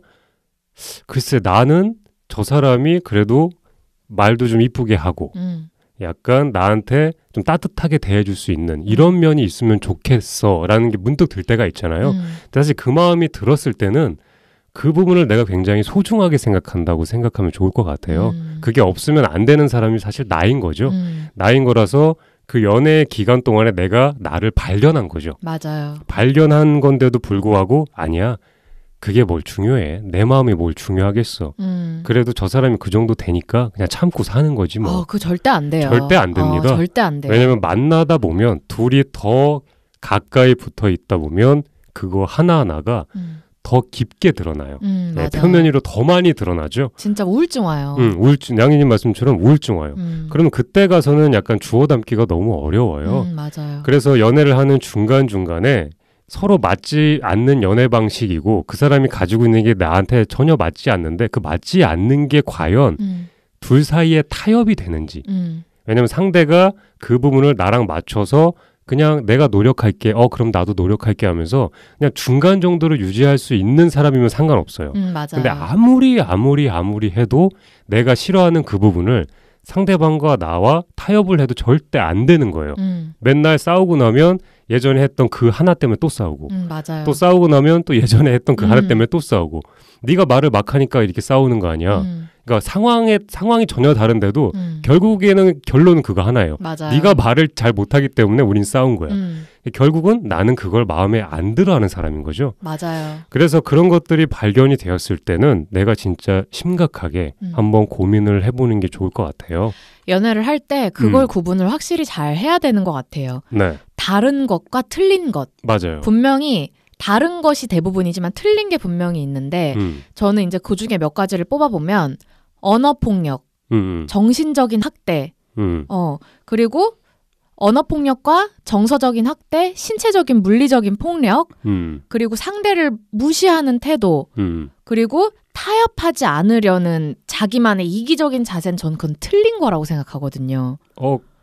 글쎄 나는 저 사람이 그래도 말도 좀 이쁘게 하고 약간 나한테 좀 따뜻하게 대해줄 수 있는 이런 면이 있으면 좋겠어라는 게 문득 들 때가 있잖아요. 사실 그 마음이 들었을 때는 그 부분을 내가 굉장히 소중하게 생각한다고 생각하면 좋을 것 같아요. 그게 없으면 안 되는 사람이 사실 나인 거죠. 나인 거라서 그 연애 기간 동안에 내가 나를 발견한 거죠. 맞아요. 발견한 건데도 불구하고 아니야. 그게 뭘 중요해. 내 마음이 뭘 중요하겠어. 그래도 저 사람이 그 정도 되니까 그냥 참고 사는 거지 뭐. 그거 절대 안 돼요. 절대 안 됩니다. 절대 안 돼요. 왜냐면 만나다 보면 둘이 더 가까이 붙어 있다 보면 그거 하나하나가 더 깊게 드러나요. 네, 표면 위로 더 많이 드러나죠. 진짜 우울증 와요. 우울증, 양희님 말씀처럼 우울증 와요. 그러면 그때 가서는 약간 주워 담기가 너무 어려워요. 맞아요. 그래서 연애를 하는 중간중간에 서로 맞지 않는 연애 방식이고 그 사람이 가지고 있는 게 나한테 전혀 맞지 않는데 그 맞지 않는 게 과연 둘 사이에 타협이 되는지. 왜냐면 상대가 그 부분을 나랑 맞춰서 그냥 내가 노력할게. 그럼 나도 노력할게 하면서 그냥 중간 정도로 유지할 수 있는 사람이면 상관없어요. 맞아요. 근데 아무리 해도 내가 싫어하는 그 부분을 상대방과 나와 타협을 해도 절대 안 되는 거예요. 맨날 싸우고 나면 예전에 했던 그 하나 때문에 또 싸우고 맞아요. 또 싸우고 나면 또 예전에 했던 그 하나 때문에 또 싸우고 네가 말을 막 하니까 이렇게 싸우는 거 아니야. 그러니까 상황이 전혀 다른데도 결국에는 결론은 그거 하나예요. 맞아요. 네가 말을 잘 못하기 때문에 우린 싸운 거야. 결국은 나는 그걸 마음에 안 들어하는 사람인 거죠. 맞아요. 그래서 그런 것들이 발견이 되었을 때는 내가 진짜 심각하게 한번 고민을 해보는 게 좋을 것 같아요. 연애를 할 때 그걸 구분을 확실히 잘 해야 되는 것 같아요. 네. 다른 것과 틀린 것. 맞아요. 분명히 다른 것이 대부분이지만 틀린 게 분명히 있는데 저는 이제 그 중에 몇 가지를 뽑아보면 언어폭력, 정신적인 학대, 그리고 언어폭력과 정서적인 학대, 신체적인 물리적인 폭력, 그리고 상대를 무시하는 태도, 그리고 타협하지 않으려는 자기만의 이기적인 자세는 전 그건 틀린 거라고 생각하거든요.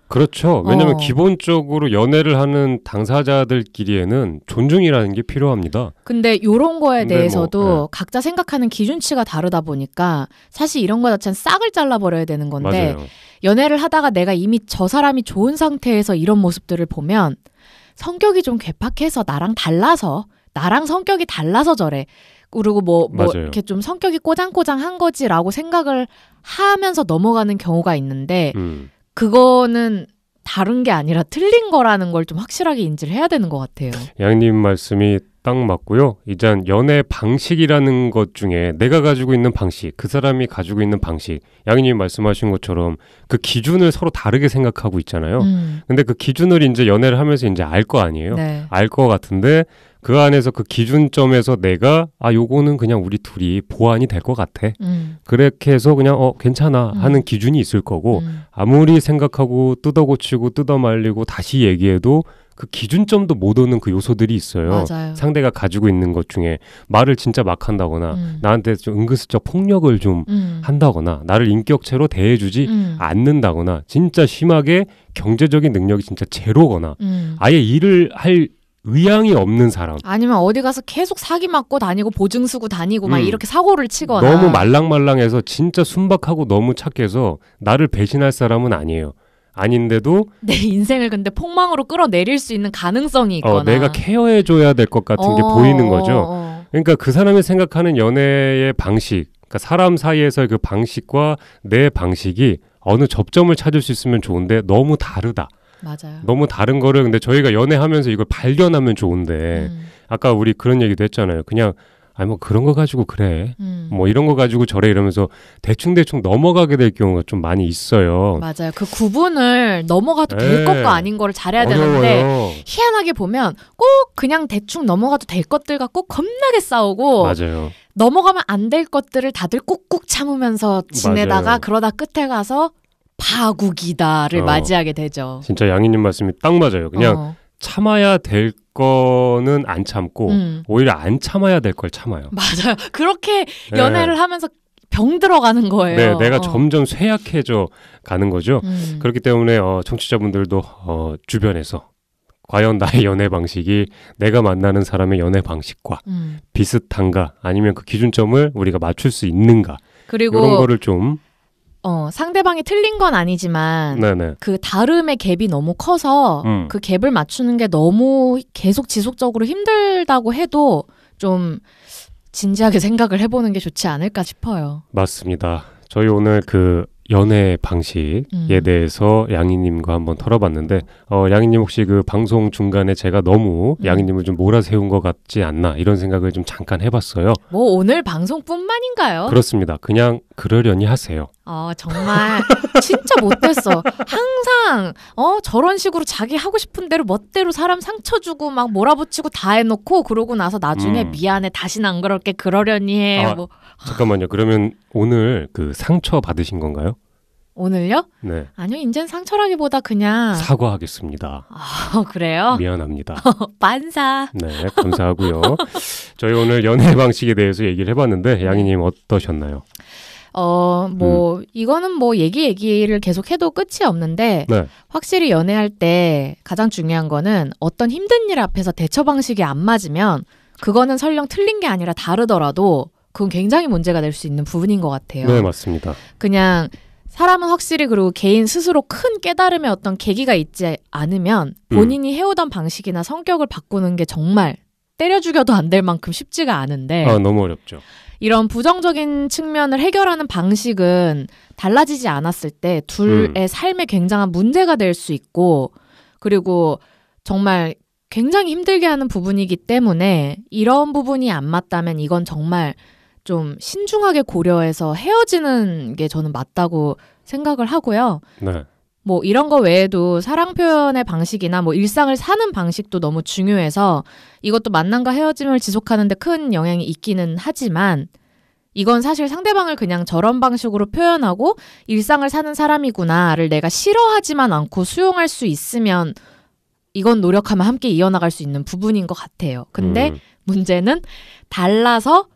그렇죠. 왜냐하면 기본적으로 연애를 하는 당사자들끼리에는 존중이라는 게 필요합니다. 근데 이런 거에 대해서도 각자 생각하는 기준치가 다르다 보니까 사실 이런 거 자체는 싹을 잘라버려야 되는 건데 맞아요. 연애를 하다가 내가 이미 저 사람이 좋은 상태에서 이런 모습들을 보면 성격이 좀 괴팍해서 나랑 성격이 달라서 저래. 그리고 뭐 이렇게 좀 성격이 꼬장꼬장한 거지라고 생각을 하면서 넘어가는 경우가 있는데 그거는 다른 게 아니라 틀린 거라는 걸 좀 확실하게 인지를 해야 되는 것 같아요. 양님 말씀이 딱 맞고요. 이제 연애 방식이라는 것 중에 내가 가지고 있는 방식, 그 사람이 가지고 있는 방식, 양님 말씀하신 것처럼 그 기준을 서로 다르게 생각하고 있잖아요. 근데 그 기준을 이제 연애를 하면서 이제 알 거 아니에요. 네. 알 거 같은데 그 안에서 그 기준점에서 내가 요거는 그냥 우리 둘이 보완이 될 것 같아. 그렇게 해서 그냥 괜찮아 하는 기준이 있을 거고 아무리 생각하고 뜯어고치고 뜯어말리고 다시 얘기해도 그 기준점도 못 오는 그 요소들이 있어요. 맞아요. 상대가 가지고 있는 것 중에 말을 진짜 막 한다거나 나한테 좀 은근슬쩍 폭력을 좀 한다거나 나를 인격체로 대해주지 않는다거나 진짜 심하게 경제적인 능력이 진짜 제로거나 아예 일을 할 의향이 없는 사람. 아니면 어디 가서 계속 사기 맞고 다니고 보증 쓰고 다니고 막 이렇게 사고를 치거나 너무 말랑말랑해서 진짜 순박하고 너무 착해서 나를 배신할 사람은 아니에요. 아닌데도 내 인생을 근데 폭망으로 끌어내릴 수 있는 가능성이 있거나 내가 케어해줘야 될 것 같은 게 보이는 거죠. 그러니까 그 사람이 생각하는 연애의 방식, 그러니까 사람 사이에서의 그 방식과 내 방식이 어느 접점을 찾을 수 있으면 좋은데 너무 다르다. 맞아요. 너무 다른 거를 근데 저희가 연애하면서 이걸 발견하면 좋은데 아까 우리 그런 얘기도 했잖아요. 그냥 뭐 그런 거 가지고 그래. 뭐 이런 거 가지고 저래 이러면서 대충대충 넘어가게 될 경우가 좀 많이 있어요. 맞아요. 그 구분을 넘어가도 될 것과 아닌 거를 잘해야 어려워요. 되는데 희한하게 보면 꼭 그냥 대충 넘어가도 될 것들 갖고 겁나게 싸우고 맞아요. 넘어가면 안 될 것들을 다들 꾹꾹 참으면서 지내다가 맞아요. 그러다 끝에 가서 파국이다를 맞이하게 되죠. 진짜 양희님 말씀이 딱 맞아요. 그냥 참아야 될 거는 안 참고 오히려 안 참아야 될 걸 참아요. 맞아요. 그렇게 연애를 하면서 병 들어가는 거예요. 네, 내가 점점 쇠약해져 가는 거죠. 그렇기 때문에 청취자분들도 주변에서 과연 나의 연애 방식이 내가 만나는 사람의 연애 방식과 비슷한가 아니면 그 기준점을 우리가 맞출 수 있는가 그리고 이런 거를 좀 상대방이 틀린 건 아니지만 네네. 그 다름의 갭이 너무 커서 그 갭을 맞추는 게 너무 계속 지속적으로 힘들다고 해도 좀 진지하게 생각을 해보는 게 좋지 않을까 싶어요. 맞습니다. 저희 오늘 그 연애 방식에 대해서 양희님과 한번 털어봤는데 양희님 혹시 그 방송 중간에 제가 너무 양희님을 좀 몰아세운 것 같지 않나 이런 생각을 좀 잠깐 해봤어요. 뭐 오늘 방송뿐만인가요? 그렇습니다. 그냥 그러려니 하세요. 정말 진짜 못됐어. 항상 저런 식으로 자기 하고 싶은 대로 멋대로 사람 상처 주고 막 몰아붙이고 다 해놓고 그러고 나서 나중에 미안해 다시는 안 그럴게 그러려니 해. 뭐. 잠깐만요. 그러면 오늘 그 상처 받으신 건가요? 오늘요? 네. 아니요. 이젠 상처라기보다 그냥 사과하겠습니다. 그래요? 미안합니다. 반사. 네, 감사하고요. 저희 오늘 연애 방식에 대해서 얘기를 해봤는데 양희님 어떠셨나요? 이거는 뭐 얘기를 계속 해도 끝이 없는데, 네. 확실히 연애할 때 가장 중요한 거는 어떤 힘든 일 앞에서 대처 방식이 안 맞으면, 그거는 설령 틀린 게 아니라 다르더라도, 그건 굉장히 문제가 될 수 있는 부분인 것 같아요. 네, 맞습니다. 그냥, 사람은 확실히 그리고 개인 스스로 큰 깨달음의 어떤 계기가 있지 않으면, 본인이 해오던 방식이나 성격을 바꾸는 게 정말 때려 죽여도 안 될 만큼 쉽지가 않은데. 너무 어렵죠. 이런 부정적인 측면을 해결하는 방식은 달라지지 않았을 때 둘의 삶에 굉장한 문제가 될 수 있고, 그리고 정말 굉장히 힘들게 하는 부분이기 때문에 이런 부분이 안 맞다면 이건 정말 좀 신중하게 고려해서 헤어지는 게 저는 맞다고 생각을 하고요. 네. 뭐 이런 거 외에도 사랑 표현의 방식이나 뭐 일상을 사는 방식도 너무 중요해서 이것도 만남과 헤어짐을 지속하는 데 큰 영향이 있기는 하지만 이건 사실 상대방을 그냥 저런 방식으로 표현하고 일상을 사는 사람이구나를 내가 싫어하지만 않고 수용할 수 있으면 이건 노력하면 함께 이어나갈 수 있는 부분인 것 같아요. 근데 문제는 달라서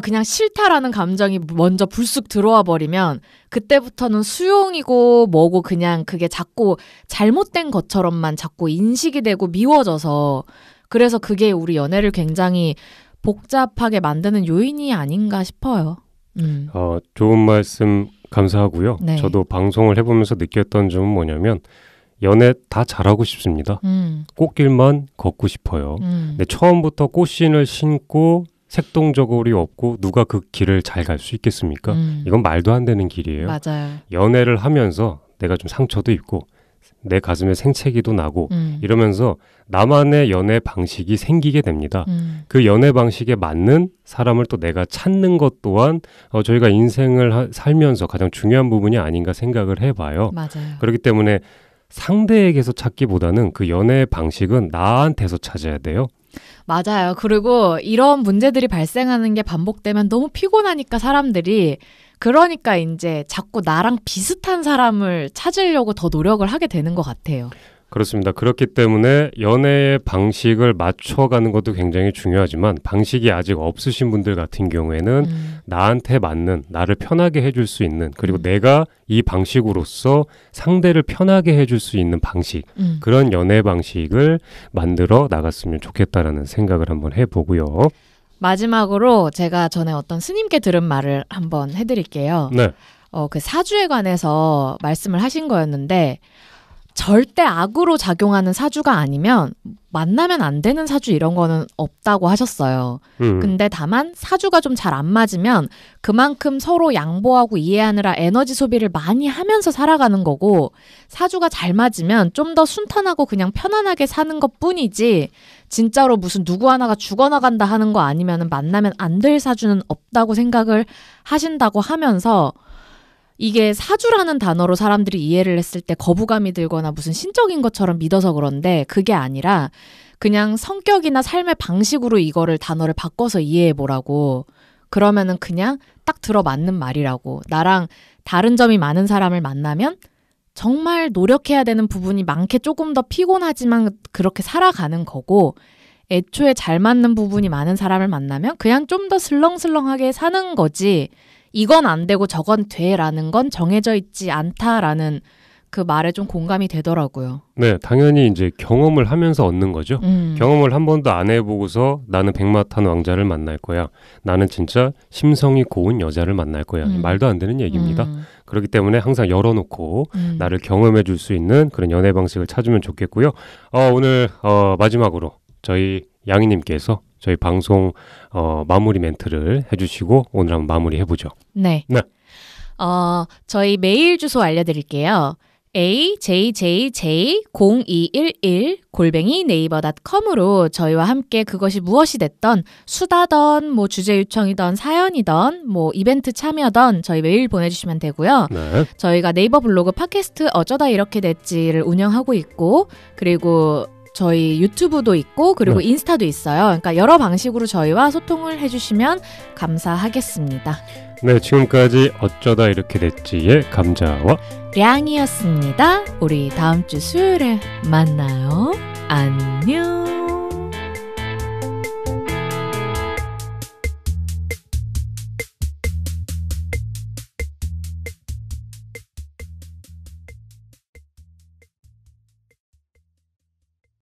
그냥 싫다라는 감정이 먼저 불쑥 들어와 버리면 그때부터는 수용이고 뭐고 그냥 그게 자꾸 잘못된 것처럼만 자꾸 인식이 되고 미워져서 그래서 그게 우리 연애를 굉장히 복잡하게 만드는 요인이 아닌가 싶어요. 좋은 말씀 감사하고요. 네. 저도 방송을 해보면서 느꼈던 점은 뭐냐면 연애 다 잘하고 싶습니다. 꽃길만 걷고 싶어요. 근데 처음부터 꽃신을 신고 색동적으로 없고 누가 그 길을 잘 갈 수 있겠습니까? 이건 말도 안 되는 길이에요. 맞아요. 연애를 하면서 내가 좀 상처도 입고 내 가슴에 생채기도 나고 이러면서 나만의 연애 방식이 생기게 됩니다. 그 연애 방식에 맞는 사람을 또 내가 찾는 것 또한 저희가 인생을 살면서 가장 중요한 부분이 아닌가 생각을 해봐요. 맞아요. 그렇기 때문에 상대에게서 찾기보다는 그 연애 방식은 나한테서 찾아야 돼요. 맞아요. 그리고 이런 문제들이 발생하는 게 반복되면 너무 피곤하니까 사람들이 그러니까 이제 자꾸 나랑 비슷한 사람을 찾으려고 더 노력을 하게 되는 것 같아요. 그렇습니다. 그렇기 때문에 연애의 방식을 맞춰가는 것도 굉장히 중요하지만 방식이 아직 없으신 분들 같은 경우에는 나한테 맞는 나를 편하게 해줄 수 있는 그리고 내가 이 방식으로서 상대를 편하게 해줄 수 있는 방식 그런 연애 방식을 만들어 나갔으면 좋겠다라는 생각을 한번 해보고요. 마지막으로 제가 전에 어떤 스님께 들은 말을 한번 해드릴게요. 네. 그 사주에 관해서 말씀을 하신 거였는데 절대 악으로 작용하는 사주가 아니면 만나면 안 되는 사주 이런 거는 없다고 하셨어요. 근데 다만 사주가 좀 잘 안 맞으면 그만큼 서로 양보하고 이해하느라 에너지 소비를 많이 하면서 살아가는 거고 사주가 잘 맞으면 좀 더 순탄하고 그냥 편안하게 사는 것뿐이지 진짜로 무슨 누구 하나가 죽어나간다 하는 거 아니면 만나면 안 될 사주는 없다고 생각을 하신다고 하면서 이게 사주라는 단어로 사람들이 이해를 했을 때 거부감이 들거나 무슨 신적인 것처럼 믿어서 그런데 그게 아니라 그냥 성격이나 삶의 방식으로 이거를 단어를 바꿔서 이해해보라고. 그러면은 그냥 딱 들어맞는 말이라고. 나랑 다른 점이 많은 사람을 만나면 정말 노력해야 되는 부분이 많게 조금 더 피곤하지만 그렇게 살아가는 거고 애초에 잘 맞는 부분이 많은 사람을 만나면 그냥 좀 더 슬렁슬렁하게 사는 거지 이건 안 되고 저건 돼라는 건 정해져 있지 않다라는 그 말에 좀 공감이 되더라고요. 네, 당연히 이제 경험을 하면서 얻는 거죠. 경험을 한 번도 안 해보고서 나는 백마탄 왕자를 만날 거야. 나는 진짜 심성이 고운 여자를 만날 거야. 말도 안 되는 얘기입니다. 그렇기 때문에 항상 열어놓고 나를 경험해 줄 수 있는 그런 연애 방식을 찾으면 좋겠고요. 오늘 마지막으로 저희 양희님께서 저희 방송 마무리 멘트를 해주시고 오늘 한번 마무리 해보죠. 네. 저희 메일 주소 알려드릴게요. ajjj0211@naver.com으로 저희와 함께 그것이 무엇이 됐던 수다던 뭐 주제 요청이던 사연이던 뭐 이벤트 참여던 저희 메일 보내주시면 되고요. 네. 저희가 네이버 블로그 팟캐스트 어쩌다 이렇게 됐지를 운영하고 있고 그리고 저희 유튜브도 있고 그리고 인스타도 있어요. 그러니까 여러 방식으로 저희와 소통을 해주시면 감사하겠습니다. 네, 지금까지 어쩌다 이렇게 됐지의 감자와 량이었습니다. 우리 다음 주 수요일에 만나요. 안녕.